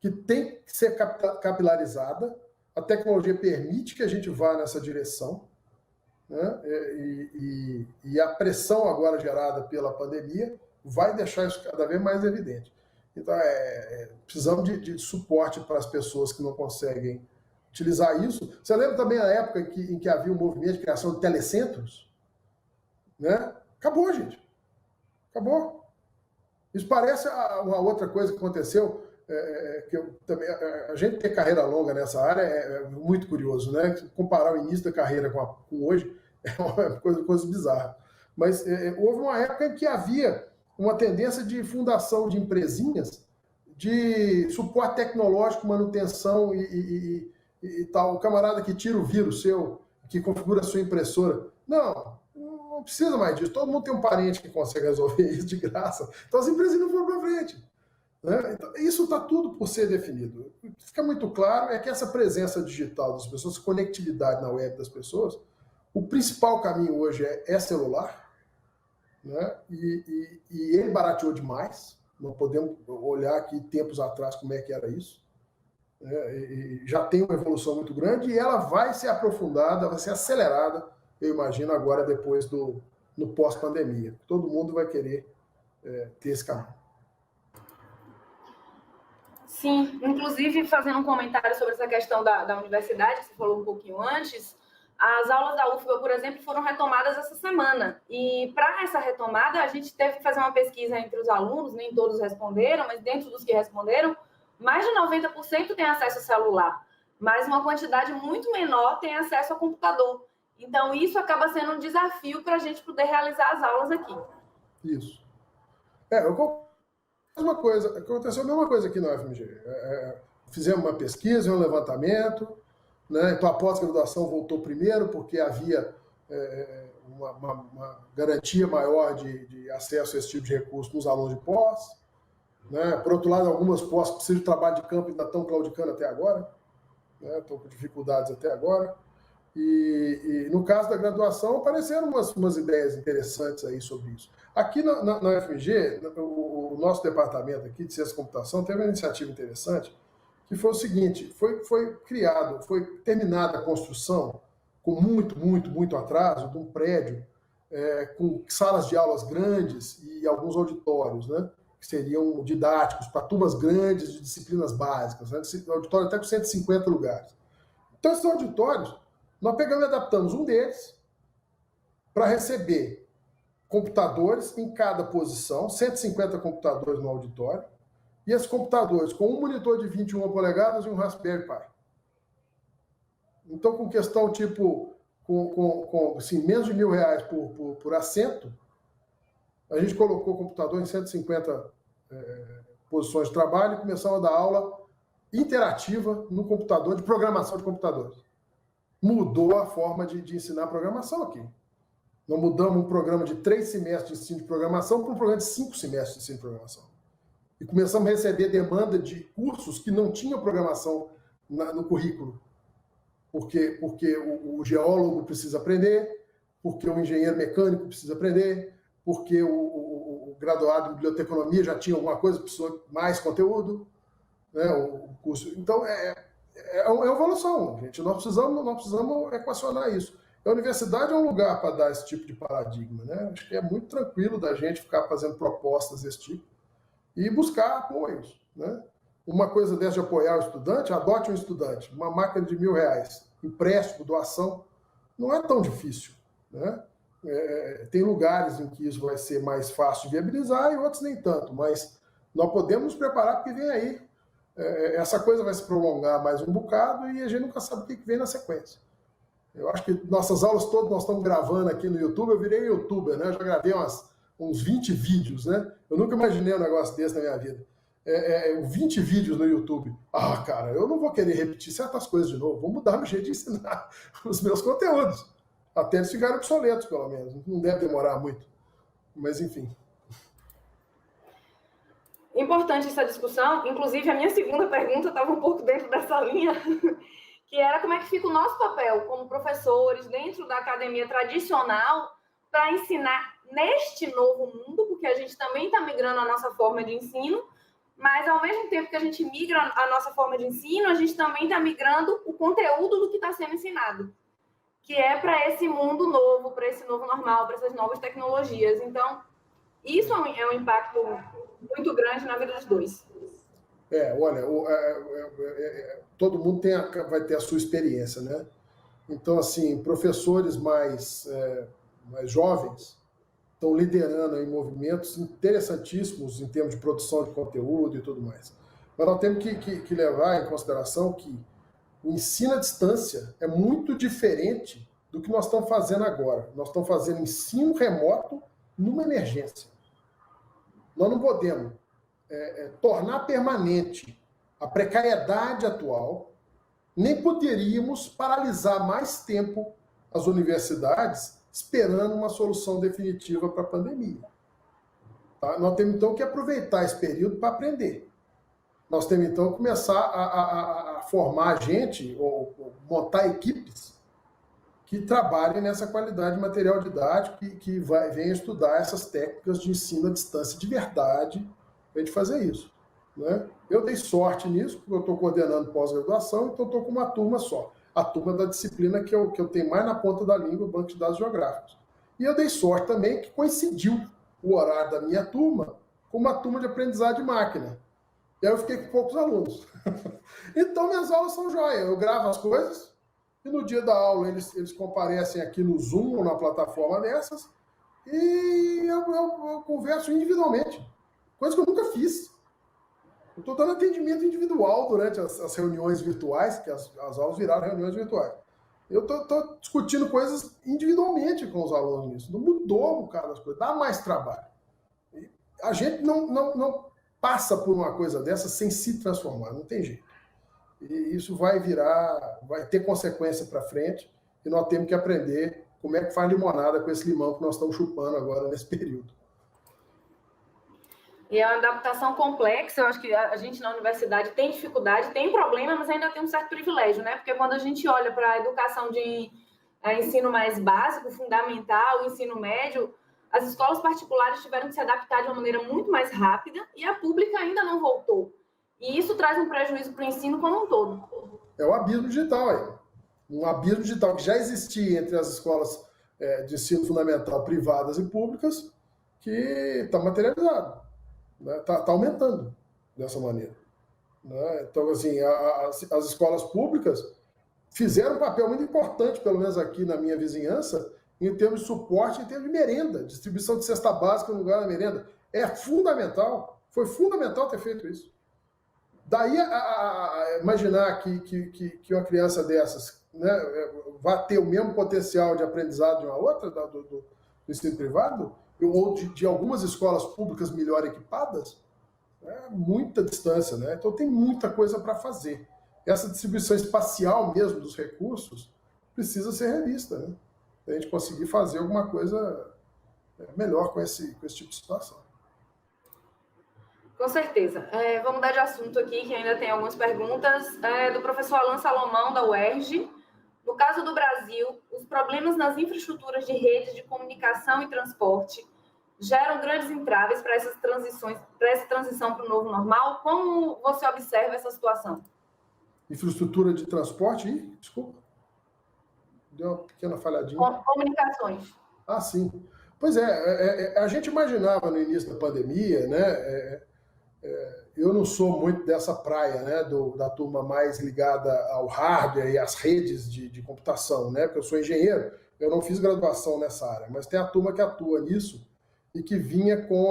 que tem que ser capilarizada. A tecnologia permite que a gente vá nessa direção, né? E a pressão agora gerada pela pandemia vai deixar isso cada vez mais evidente. Então, precisamos de suporte para as pessoas que não conseguem utilizar isso. Você lembra também a época em que havia um movimento de criação de telecentros? Né? Acabou, gente. Acabou. Isso parece uma outra coisa que aconteceu, que a gente ter carreira longa nessa área é muito curioso, né? Comparar o início da carreira com hoje é uma coisa bizarra. Mas houve uma época em que havia uma tendência de fundação de empresinhas de suporte tecnológico, manutenção e tal. O camarada que tira o vírus seu, que configura a sua impressora. Não precisa mais disso. Todo mundo tem um parente que consegue resolver isso de graça. Então as empresas não foram para frente. Né? Então, isso está tudo por ser definido. O que fica muito claro é que essa presença digital das pessoas, essa conectividade na web das pessoas, o principal caminho hoje é celular, né? E ele barateou demais. Não podemos olhar aqui tempos atrás como é que era isso. E já tem uma evolução muito grande e ela vai ser aprofundada, vai ser acelerada, eu imagino, agora depois no pós-pandemia. Todo mundo vai querer ter esse caminho. Sim, inclusive fazendo um comentário sobre essa questão da universidade, que você falou um pouquinho antes, as aulas da UFBA, por exemplo, foram retomadas essa semana. E para essa retomada, a gente teve que fazer uma pesquisa entre os alunos, nem todos responderam, mas dentro dos que responderam, mais de 90% tem acesso ao celular, mas uma quantidade muito menor tem acesso ao computador. Então, isso acaba sendo um desafio para a gente poder realizar as aulas aqui. Isso. Aconteceu a mesma coisa aqui na UFMG. fizemos uma pesquisa, um levantamento, né? Então a pós-graduação voltou primeiro, porque havia uma garantia maior de acesso a esse tipo de recurso nos alunos de pós. Né? Por outro lado, algumas pós que precisam de trabalho de campo ainda estão claudicando até agora, né? Estão com dificuldades até agora. E no caso da graduação, apareceram umas ideias interessantes aí sobre isso. Aqui na UFMG, o nosso departamento aqui de Ciência da Computação teve uma iniciativa interessante, que foi o seguinte, foi terminada a construção, com muito atraso, de um prédio com salas de aulas grandes e alguns auditórios, né, que seriam didáticos para turmas grandes de disciplinas básicas, né, auditório até com 150 lugares. Então, esses auditórios, nós pegamos e adaptamos um deles para receber computadores em cada posição, 150 computadores no auditório, e esses computadores com um monitor de 21 polegadas e um Raspberry Pi. Então, com questão tipo, com assim, menos de R$1.000 por assento, a gente colocou o computador em 150 posições de trabalho e começamos a dar aula interativa no computador, de programação de computadores. Mudou a forma de ensinar programação aqui. Nós mudamos um programa de 3 semestres de ensino de programação para um programa de 5 semestres de ensino de programação. E começamos a receber demanda de cursos que não tinham programação no currículo. Porque o geólogo precisa aprender, porque o engenheiro mecânico precisa aprender, porque o graduado em biblioteconomia já tinha alguma coisa, precisou mais conteúdo, né, o curso. Então, é uma evolução, gente. Nós precisamos equacionar isso. A universidade é um lugar para dar esse tipo de paradigma, né? Acho que é muito tranquilo da gente ficar fazendo propostas desse tipo e buscar apoios, né? Uma coisa dessa de apoiar o estudante, adote um estudante, uma máquina de R$1.000, empréstimo, doação, não é tão difícil, né? Tem lugares em que isso vai ser mais fácil de viabilizar e outros nem tanto, mas nós podemos nos preparar porque vem aí. Essa coisa vai se prolongar mais um bocado e a gente nunca sabe o que vem na sequência. Eu acho que nossas aulas todas nós estamos gravando aqui no YouTube, eu virei youtuber, né? Eu já gravei uns 20 vídeos, né? Eu nunca imaginei um negócio desse na minha vida. 20 vídeos no YouTube. Ah, cara, eu não vou querer repetir certas coisas de novo, vou mudar meu jeito de ensinar os meus conteúdos. Até eles ficarem obsoletos, pelo menos. Não deve demorar muito. Mas, enfim. Importante essa discussão. Inclusive, a minha segunda pergunta estava um pouco dentro dessa linha, que era como é que fica o nosso papel como professores dentro da academia tradicional para ensinar neste novo mundo, porque a gente também está migrando a nossa forma de ensino, mas ao mesmo tempo que a gente migra a nossa forma de ensino, a gente também está migrando o conteúdo do que está sendo ensinado, que é para esse mundo novo, para esse novo normal, para essas novas tecnologias. Então, isso é um impacto muito grande na vida dos dois. Olha, todo mundo vai ter a sua experiência, né? Então, assim, professores mais jovens estão liderando aí movimentos interessantíssimos em termos de produção de conteúdo e tudo mais. Mas nós temos que levar em consideração que o ensino à distância é muito diferente do que nós estamos fazendo agora. Nós estamos fazendo ensino remoto numa emergência. Nós não podemos tornar permanente a precariedade atual, nem poderíamos paralisar mais tempo as universidades esperando uma solução definitiva para a pandemia. Tá? Nós temos, então, que aproveitar esse período para aprender. Nós temos, então, que começar a formar gente, ou montar equipes que trabalhem nessa qualidade de material didático e que venham estudar essas técnicas de ensino à distância de verdade para a gente fazer isso. Né? Eu dei sorte nisso, porque eu estou coordenando pós-graduação, então estou com uma turma só. A turma da disciplina que eu tenho mais na ponta da língua, o Banco de Dados Geográficos. E eu dei sorte também que coincidiu o horário da minha turma com uma turma de aprendizagem de máquina. E aí eu fiquei com poucos alunos. Então, minhas aulas são jóia. Eu gravo as coisas e no dia da aula eles comparecem aqui no Zoom ou na plataforma dessas e eu converso individualmente. Coisa que eu nunca fiz. Eu estou dando atendimento individual durante as reuniões virtuais, que as aulas viraram reuniões virtuais. Eu estou discutindo coisas individualmente com os alunos nisso. Não mudou um bocado as coisas, dá mais trabalho. A gente não passa por uma coisa dessa sem se transformar, não tem jeito. E isso vai ter consequência para frente, e nós temos que aprender como é que faz limonada com esse limão que nós estamos chupando agora nesse período. E é uma adaptação complexa. Eu acho que a gente na universidade tem dificuldade, tem problema, mas ainda tem um certo privilégio, né? Porque quando a gente olha para a educação de ensino mais básico, fundamental, ensino médio, as escolas particulares tiveram que se adaptar de uma maneira muito mais rápida e a pública ainda não voltou. E isso traz um prejuízo para o ensino como um todo. É o abismo digital aí. Um abismo digital que já existia entre as escolas de ensino fundamental privadas e públicas, que está materializado. Está aumentando dessa maneira. Né? Então, assim, as escolas públicas fizeram um papel muito importante, pelo menos aqui na minha vizinhança, em termos de suporte, em termos de merenda, distribuição de cesta básica no lugar da merenda. É fundamental, foi fundamental ter feito isso. Daí a imaginar que uma criança dessas, né, vai ter o mesmo potencial de aprendizado de uma outra, do ensino privado, ou de algumas escolas públicas melhor equipadas, é muita distância, né? Então tem muita coisa para fazer. Essa distribuição espacial mesmo dos recursos precisa ser revista, né? Para a gente conseguir fazer alguma coisa melhor com esse tipo de situação. Com certeza. Vamos mudar de assunto aqui, que ainda tem algumas perguntas. Do professor Alan Salomão, da UERJ. No caso do Brasil, os problemas nas infraestruturas de redes de comunicação e transporte geram grandes entraves para essa transição para o novo normal. Como você observa essa situação? Infraestrutura de transporte e... Desculpa. Deu uma pequena falhadinha. Comunicações. Ah, sim. Pois a gente imaginava no início da pandemia, né? Eu não sou muito dessa praia, né? Da turma mais ligada ao hardware e às redes de computação, né? Porque eu sou engenheiro, eu não fiz graduação nessa área, mas tem a turma que atua nisso e que vinha com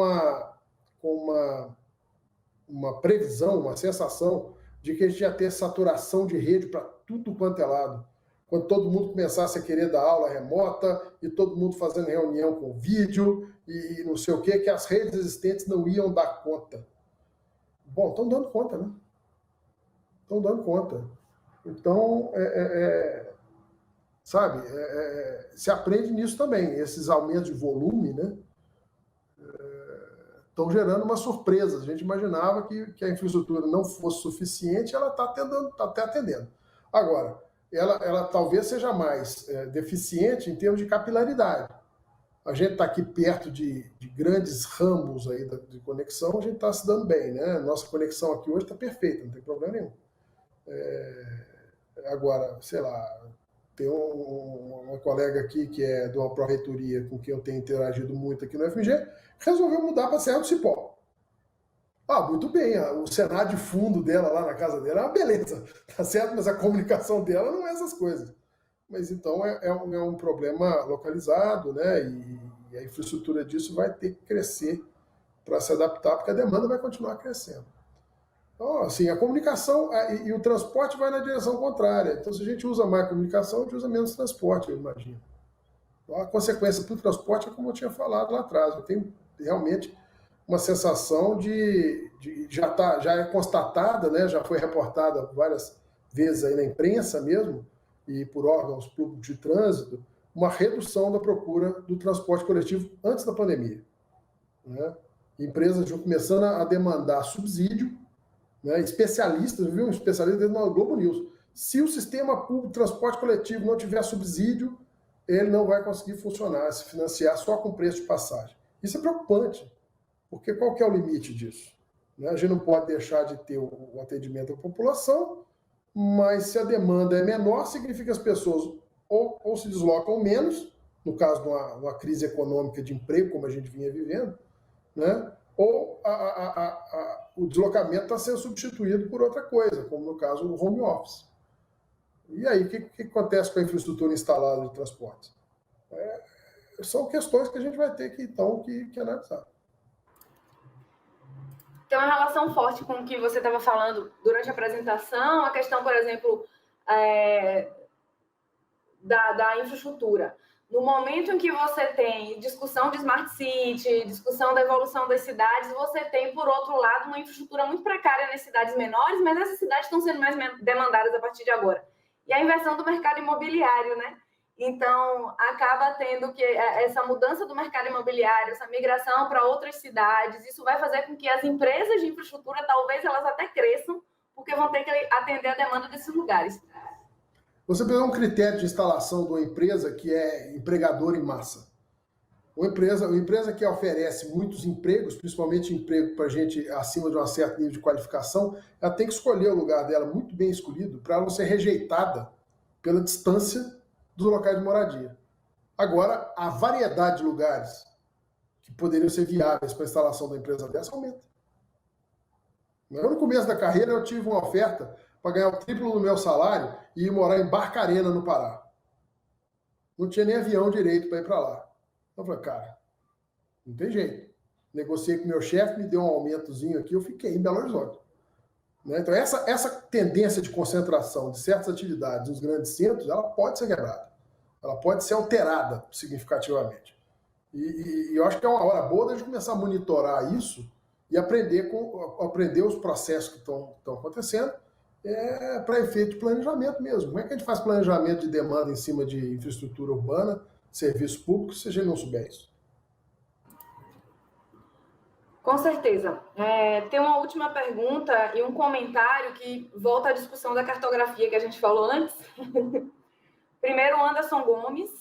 uma previsão, uma sensação de que a gente ia ter saturação de rede para tudo quanto é lado. Quando todo mundo começasse a querer dar aula remota e todo mundo fazendo reunião com vídeo e não sei o quê, que as redes existentes não iam dar conta. Bom, estão dando conta, né? Estão dando conta. Então, sabe, se aprende nisso também. Esses aumentos de volume, né? Estão gerando uma surpresa. A gente imaginava que a infraestrutura não fosse suficiente, ela está até atendendo. Agora, ela talvez seja mais deficiente em termos de capilaridade. A gente está aqui perto de grandes ramos aí de conexão, a gente está se dando bem, né? Nossa conexão aqui hoje está perfeita, não tem problema nenhum. Agora, sei lá, tem uma colega aqui que é de uma pró-reitoria com quem eu tenho interagido muito aqui no FMG, resolveu mudar para Serra do Cipó. Ah, muito bem, o cenário de fundo dela lá na casa dela é uma beleza, tá certo? Mas a comunicação dela não é essas coisas. Mas então é um problema localizado, né? E a infraestrutura disso vai ter que crescer para se adaptar, porque a demanda vai continuar crescendo. Então, assim, a comunicação e o transporte vai na direção contrária. Então, se a gente usa mais comunicação, a gente usa menos transporte, eu imagino. Então, a consequência para o transporte é como eu tinha falado lá atrás. Eu tenho realmente uma sensação já é constatada, né? Já foi reportada várias vezes aí na imprensa mesmo, e por órgãos públicos de trânsito, uma redução da procura do transporte coletivo antes da pandemia. Né? Empresas já começando a demandar subsídio, né? Especialistas, viu? Um especialista dentro do Globo News. Se o sistema público de transporte coletivo não tiver subsídio, ele não vai conseguir funcionar, se financiar só com preço de passagem. Isso é preocupante, porque qual que é o limite disso? Né? A gente não pode deixar de ter o atendimento à população, mas se a demanda é menor, significa que as pessoas ou se deslocam menos, no caso de uma crise econômica de emprego, como a gente vinha vivendo, né? Ou o deslocamento está sendo substituído por outra coisa, como no caso do home office. E aí, o que acontece com a infraestrutura instalada de transportes? São questões que a gente vai ter que analisar. Tem uma relação forte com o que você estava falando durante a apresentação, a questão, por exemplo, da infraestrutura. No momento em que você tem discussão de Smart City, discussão da evolução das cidades, você tem, por outro lado, uma infraestrutura muito precária nas cidades menores, mas essas cidades estão sendo mais demandadas a partir de agora. E a inversão do mercado imobiliário, né? Então, acaba tendo que essa mudança do mercado imobiliário, essa migração para outras cidades, isso vai fazer com que as empresas de infraestrutura, talvez elas até cresçam, porque vão ter que atender a demanda desses lugares. Você pegou um critério de instalação de uma empresa que é empregadora em massa. Uma empresa que oferece muitos empregos, principalmente emprego para gente acima de um certo nível de qualificação, ela tem que escolher o lugar dela muito bem escolhido para ela não ser rejeitada pela distância dos locais de moradia. Agora, a variedade de lugares que poderiam ser viáveis para a instalação da empresa dessa aumenta. No começo da carreira, eu tive uma oferta para ganhar o triplo do meu salário e ir morar em Barcarena, no Pará. Não tinha nem avião direito para ir para lá. Eu falei, cara, não tem jeito. Negociei com o meu chefe, me deu um aumentozinho aqui, eu fiquei em Belo Horizonte. Então, essa tendência de concentração de certas atividades nos grandes centros, ela pode ser quebrada. Ela pode ser alterada significativamente. E eu acho que é uma hora boa de a gente começar a monitorar isso e aprender os processos que estão acontecendo para efeito de planejamento mesmo. Como é que a gente faz planejamento de demanda em cima de infraestrutura urbana, serviço público, se a gente não souber isso? Com certeza. Tem uma última pergunta e um comentário que volta à discussão da cartografia que a gente falou antes. Primeiro, o Anderson Gomes,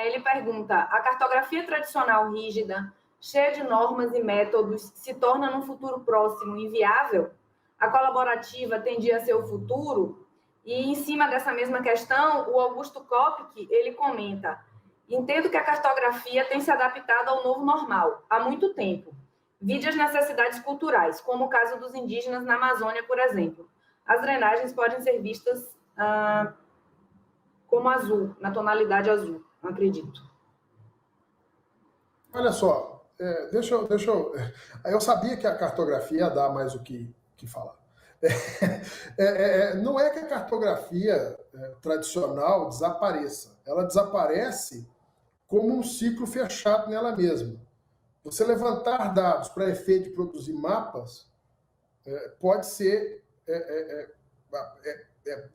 ele pergunta: a cartografia tradicional rígida, cheia de normas e métodos, se torna num futuro próximo inviável? A colaborativa tendia a ser o futuro? E em cima dessa mesma questão, o Augusto Kopke, ele comenta: entendo que a cartografia tem se adaptado ao novo normal há muito tempo. Vide as necessidades culturais, como o caso dos indígenas na Amazônia, por exemplo. As drenagens podem ser vistas como azul, na tonalidade azul, não acredito. Olha só, eu sabia que a cartografia ia dar mais o que falar. Não é que a cartografia tradicional desapareça. Ela desaparece como um ciclo fechado nela mesma. Você levantar dados para efeito de produzir mapas pode ser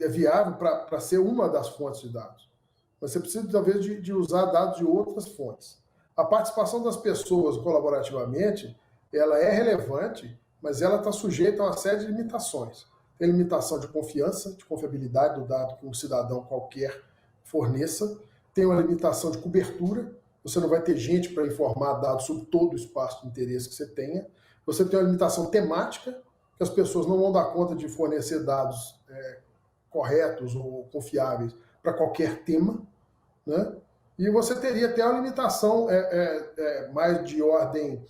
viável para ser uma das fontes de dados. Você precisa, talvez, de usar dados de outras fontes. A participação das pessoas colaborativamente, ela é relevante, mas ela está sujeita a uma série de limitações. Tem limitação de confiança, de confiabilidade do dado que um cidadão qualquer forneça. Tem uma limitação de cobertura. Você não vai ter gente para informar dados sobre todo o espaço de interesse que você tenha. Você tem uma limitação temática, que as pessoas não vão dar conta de fornecer dados corretos ou confiáveis para qualquer tema, né? E você teria até uma limitação mais de ordem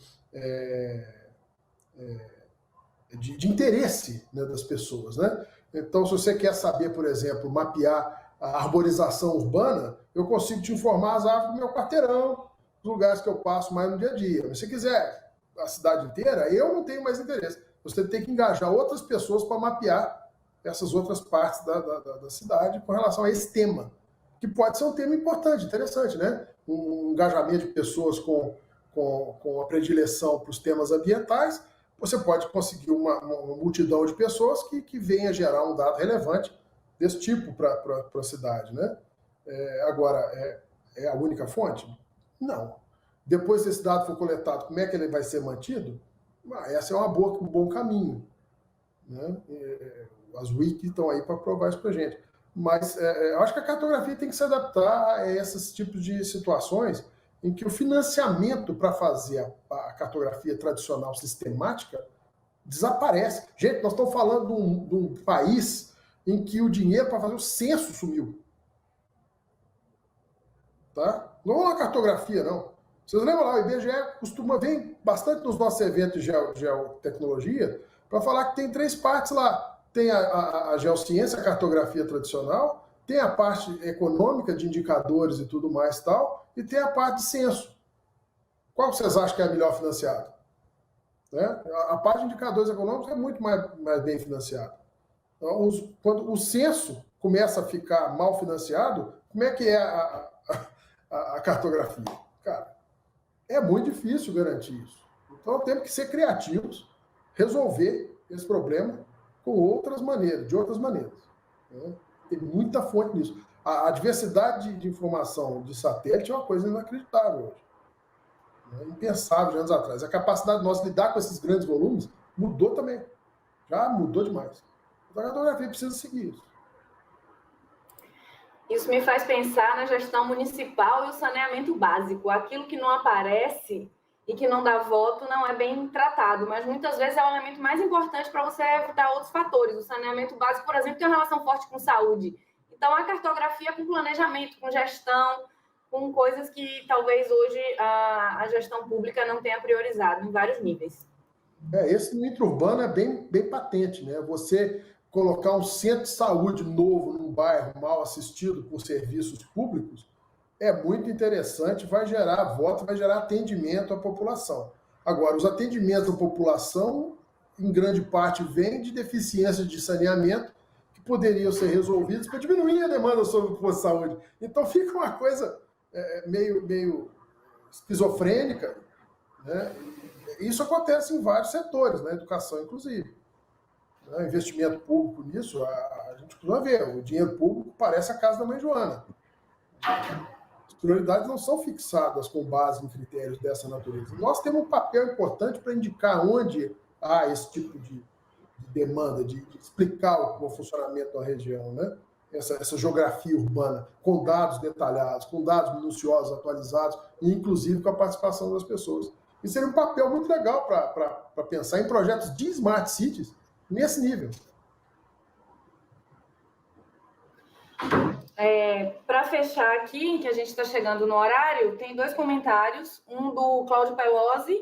de interesse, né, das pessoas, né? Então, se você quer saber, por exemplo, mapear a arborização urbana, eu consigo te informar as árvores do meu quarteirão, os lugares que eu passo mais no dia a dia. Mas se você quiser a cidade inteira, eu não tenho mais interesse. Você tem que engajar outras pessoas para mapear essas outras partes da cidade com relação a esse tema, que pode ser um tema importante, interessante, né? Um engajamento de pessoas com a predileção para os temas ambientais, você pode conseguir uma multidão de pessoas que venha gerar um dado relevante desse tipo para a cidade, né? Agora, é a única fonte? Não. Depois que esse dado for coletado, como é que ele vai ser mantido? Essa é um bom caminho, né? As wikis estão aí para provar isso para a gente. Mas eu acho que a cartografia tem que se adaptar a esses tipos de situações em que o financiamento para fazer a cartografia tradicional sistemática desaparece. Gente, nós estamos falando de um país em que o dinheiro para fazer o censo sumiu. Tá? Não é uma cartografia, não. Vocês lembram lá, o IBGE vem bastante nos nossos eventos de geotecnologia para falar que tem 3 partes lá. Tem a geociência, a cartografia tradicional, tem a parte econômica de indicadores e tudo mais tal, e tem a parte de censo. Qual vocês acham que é a melhor financiada? Né? A parte de indicadores econômicos é muito mais bem financiada. Então, quando o censo começa a ficar mal financiado, como é que é a cartografia. Cara, é muito difícil garantir isso. Então, temos que ser criativos, resolver esse problema com outras maneiras, de outras maneiras. Né? Tem muita fonte nisso. A diversidade de informação de satélite é uma coisa inacreditável hoje. Né? Impensável de anos atrás. A capacidade nossa de lidar com esses grandes volumes mudou também. Já mudou demais. Então, a cartografia precisa seguir isso. Isso me faz pensar na gestão municipal e o saneamento básico. Aquilo que não aparece e que não dá voto não é bem tratado, mas muitas vezes é o elemento mais importante para você evitar outros fatores. O saneamento básico, por exemplo, tem uma relação forte com saúde. Então, a cartografia com planejamento, com gestão, com coisas que talvez hoje a gestão pública não tenha priorizado em vários níveis. Esse no intra-urbano é bem patente, né? Você colocar um centro de saúde novo num bairro mal assistido por serviços públicos é muito interessante, vai gerar voto, vai gerar atendimento à população. Agora, os atendimentos à população, em grande parte, vêm de deficiências de saneamento que poderiam ser resolvidas para diminuir a demanda sobre o posto de saúde. Então, fica uma coisa meio esquizofrênica, né? Isso acontece em vários setores, na educação, inclusive. Investimento público nisso, a gente precisa ver. O dinheiro público parece a casa da mãe Joana. As prioridades não são fixadas com base em critérios dessa natureza. Nós temos um papel importante para indicar onde há esse tipo de demanda, de explicar o funcionamento da região, né? Essa geografia urbana, com dados detalhados, com dados minuciosos, atualizados, e inclusive com a participação das pessoas. Isso seria um papel muito legal para pensar em projetos de smart cities nesse nível. Para fechar aqui, que a gente está chegando no horário, tem 2 comentários. Um do Cláudio Pelosi.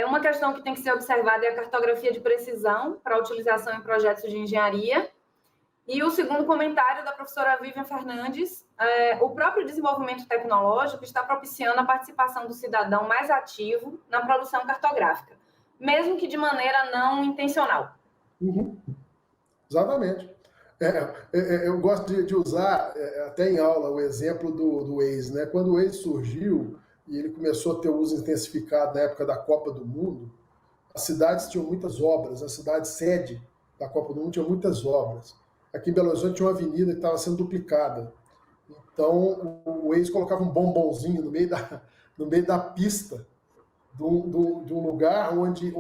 Uma questão que tem que ser observada é a cartografia de precisão para utilização em projetos de engenharia. E o segundo comentário da professora Vivian Fernandes, o próprio desenvolvimento tecnológico está propiciando a participação do cidadão mais ativo na produção cartográfica, mesmo que de maneira não intencional. Uhum. Exatamente. Eu gosto de usar, até em aula, o exemplo do Waze, né? Quando o Waze surgiu e ele começou a ter uso intensificado na época da Copa do Mundo, as cidades tinham muitas obras, a cidade sede da Copa do Mundo tinha muitas obras. Aqui em Belo Horizonte tinha uma avenida que estava sendo duplicada. Então, o Waze colocava um bombonzinho no meio da pista de um lugar onde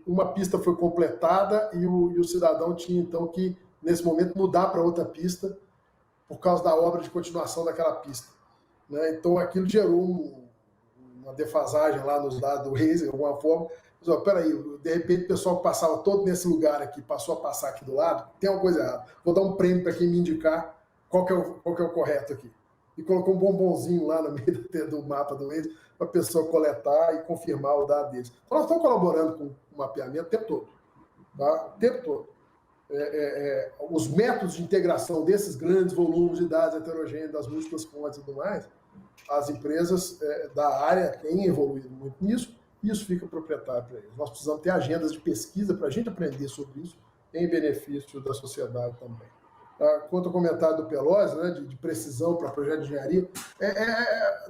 uma pista foi completada e o cidadão tinha, então, que, nesse momento, mudar para outra pista por causa da obra de continuação daquela pista. Né? Então, aquilo gerou uma defasagem lá nos dados do Waze, de alguma forma. Mas, peraí, de repente o pessoal que passava todo nesse lugar aqui, passou a passar aqui do lado, tem uma coisa errada. Vou dar um prêmio para quem me indicar qual que é o correto aqui. E colocou um bombonzinho lá no meio do mapa do Waze para a pessoa coletar e confirmar o dado deles. Então, nós estamos colaborando com o mapeamento o tempo todo. Tá? O tempo todo. Os métodos de integração desses grandes volumes de dados heterogêneos, das múltiplas fontes e tudo mais, as empresas da área têm evoluído muito nisso, e isso fica proprietário para eles. Nós precisamos ter agendas de pesquisa para a gente aprender sobre isso, em benefício da sociedade também. Quanto ao comentário do Pelosi, né, de precisão para projeto de engenharia,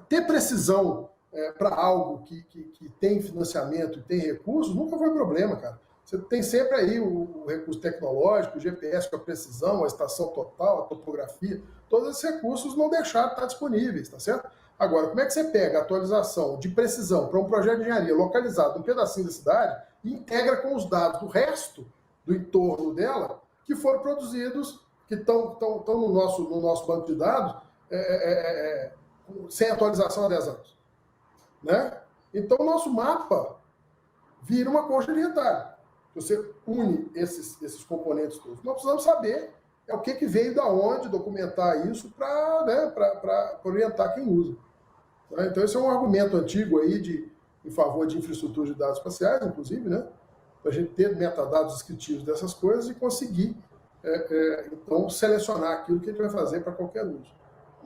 ter precisão para algo que tem financiamento e tem recursos nunca foi problema, cara. Você tem sempre aí o recurso tecnológico, o GPS com a precisão, a estação total, a topografia, todos esses recursos não deixaram de estar disponíveis, tá certo? Agora, como é que você pega a atualização de precisão para um projeto de engenharia localizado num pedacinho da cidade e integra com os dados do resto do entorno dela, que foram produzidos, que estão no nosso banco de dados, sem atualização há 10 anos? Né? Então, o nosso mapa vira uma coxa de retalho. Você une esses componentes todos. Nós precisamos saber o que veio da onde, documentar isso para orientar quem usa. Tá? Então, esse é um argumento antigo aí em favor de infraestrutura de dados espaciais, inclusive, né? Para a gente ter metadados descritivos dessas coisas e conseguir, então, selecionar aquilo que a gente vai fazer para qualquer uso.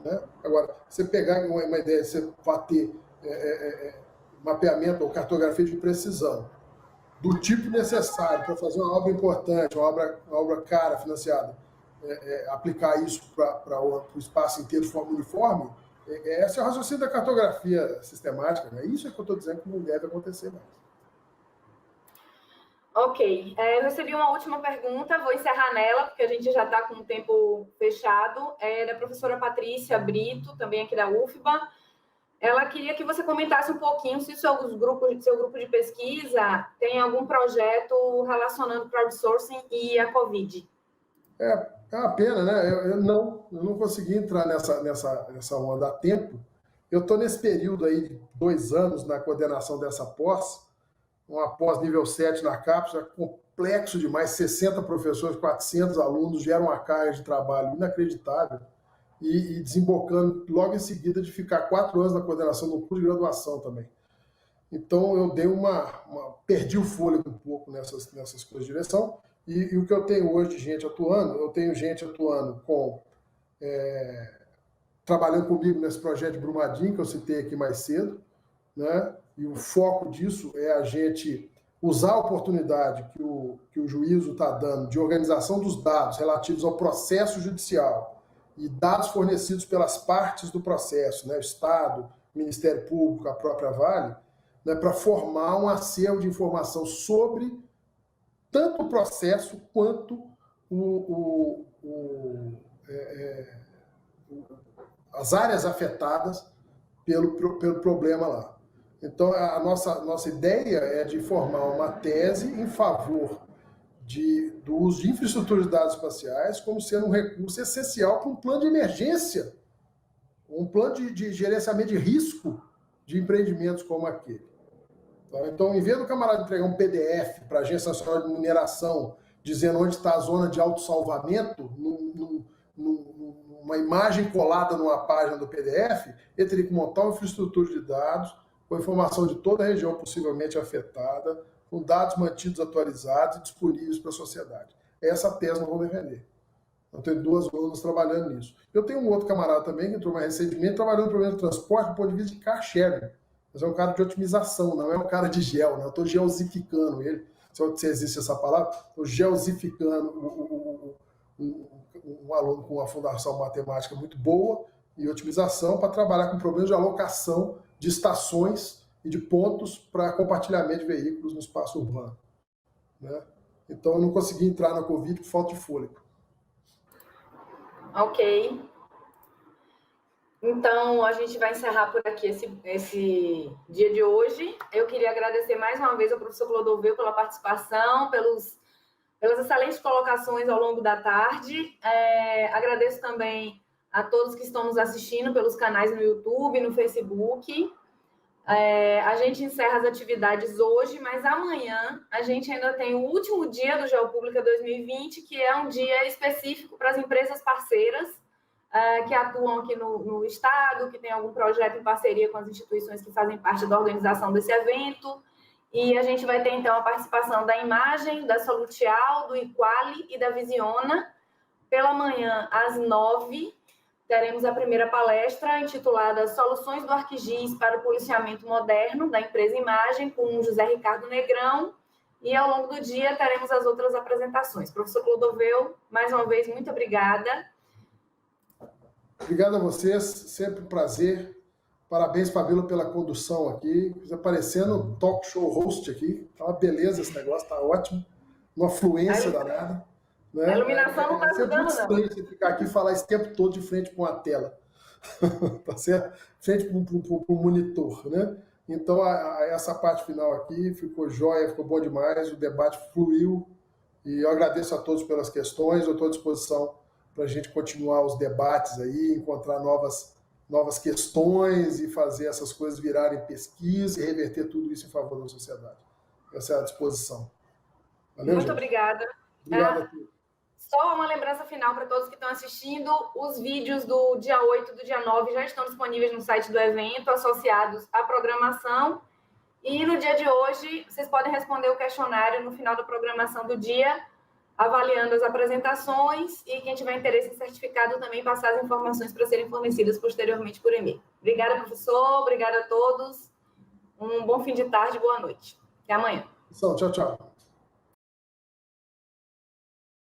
Né? Agora, você pegar uma ideia, você vai ter mapeamento ou cartografia de precisão do tipo necessário para fazer uma obra importante, uma obra cara, financiada, aplicar isso para o espaço inteiro de forma uniforme, Esse é o raciocínio da cartografia sistemática, né? Isso é que eu estou dizendo que não deve acontecer mais. Ok. Eu recebi uma última pergunta, vou encerrar nela, porque a gente já está com o tempo fechado. É da professora Patrícia Brito, também aqui da UFBA. Ela queria que você comentasse um pouquinho se seu grupo de pesquisa tem algum projeto relacionando crowdsourcing e a Covid. É uma pena, né? Eu não consegui entrar nessa onda a tempo. Eu estou nesse período aí de 2 anos na coordenação dessa pós, uma pós nível 7 na cápsula, complexo demais, 60 professores, 400 alunos, gera uma carga de trabalho inacreditável e desembocando logo em seguida de ficar 4 anos na coordenação do curso de graduação também. Então eu dei perdi o fôlego um pouco nessas coisas de direção, e o que eu tenho hoje de gente atuando, eu tenho gente atuando trabalhando comigo nesse projeto de Brumadinho, que eu citei aqui mais cedo, né? E o foco disso é a gente usar a oportunidade que o juízo está dando de organização dos dados relativos ao processo judicial e dados fornecidos pelas partes do processo, né? O Estado, o Ministério Público, a própria Vale, né? Para formar um acervo de informação sobre tanto o processo quanto as áreas afetadas pelo problema lá. Então, a nossa ideia é de formar uma tese em favor do uso de infraestrutura de dados espaciais como sendo um recurso essencial para um plano de emergência, um plano de gerenciamento de risco de empreendimentos como aquele. Então, em vez do camarada entregar um PDF para a Agência Nacional de Mineração dizendo onde está a zona de autossalvamento, numa imagem colada numa página do PDF, ele teria que montar uma infraestrutura de dados com informação de toda a região possivelmente afetada, com dados mantidos atualizados e disponíveis para a sociedade. Essa tese eu vou defender. Eu tenho 2 alunos trabalhando nisso. Eu tenho um outro camarada também que entrou mais recentemente trabalhando no problema de transporte do ponto de vista de car sharing. Mas é um cara de otimização, não é um cara de gel, né? Eu estou geosificando ele, se existe essa palavra, estou geosificando um aluno com uma fundação matemática muito boa e otimização para trabalhar com problemas de alocação de estações e de pontos para compartilhamento de veículos no espaço urbano, né? Então, eu não consegui entrar na Covid por falta de fôlego. Ok. Então, a gente vai encerrar por aqui esse dia de hoje. Eu queria agradecer mais uma vez ao professor Clodoveu pela participação, pelas excelentes colocações ao longo da tarde. Agradeço também a todos que estão nos assistindo pelos canais no YouTube, no Facebook. A gente encerra as atividades hoje, mas amanhã a gente ainda tem o último dia do Geopública 2020, que é um dia específico para as empresas parceiras que atuam aqui no Estado, que tem algum projeto em parceria com as instituições que fazem parte da organização desse evento. E a gente vai ter, então, a participação da Imagem, da Solutial, do Equali e da Visiona. Pela manhã, às 9h, teremos a primeira palestra intitulada Soluções do ArcGIS para o Policiamento Moderno, da empresa Imagem, com o José Ricardo Negrão. E, ao longo do dia, teremos as outras apresentações. Professor Clodoveu, mais uma vez, muito obrigada. Obrigado a vocês, sempre um prazer. Parabéns, Fabíola, pela condução aqui. Está parecendo talk show host aqui. Tá uma beleza esse negócio, tá ótimo. Uma fluência danada. Né? A iluminação não está ajudando, não. É muito estranho você ficar aqui e falar esse tempo todo de frente para uma tela. Tá certo? Frente para um monitor, né? Então, essa parte final aqui ficou jóia, ficou bom demais. O debate fluiu. E eu agradeço a todos pelas questões. Eu estou à disposição para a gente continuar os debates aí, encontrar novas questões e fazer essas coisas virarem pesquisa e reverter tudo isso em favor da sociedade. Essa é a disposição. Valeu, muito gente? obrigada. Obrigado a todos. Só uma lembrança final para todos que estão assistindo. Os vídeos do dia 8 e do dia 9 já estão disponíveis no site do evento, associados à programação. E no dia de hoje, vocês podem responder o questionário no final da programação do dia, avaliando as apresentações, e quem tiver interesse em certificado também passar as informações para serem fornecidas posteriormente por e-mail. Obrigada, professor. Obrigada a todos. Um bom fim de tarde, boa noite. Até amanhã. Tchau, tchau.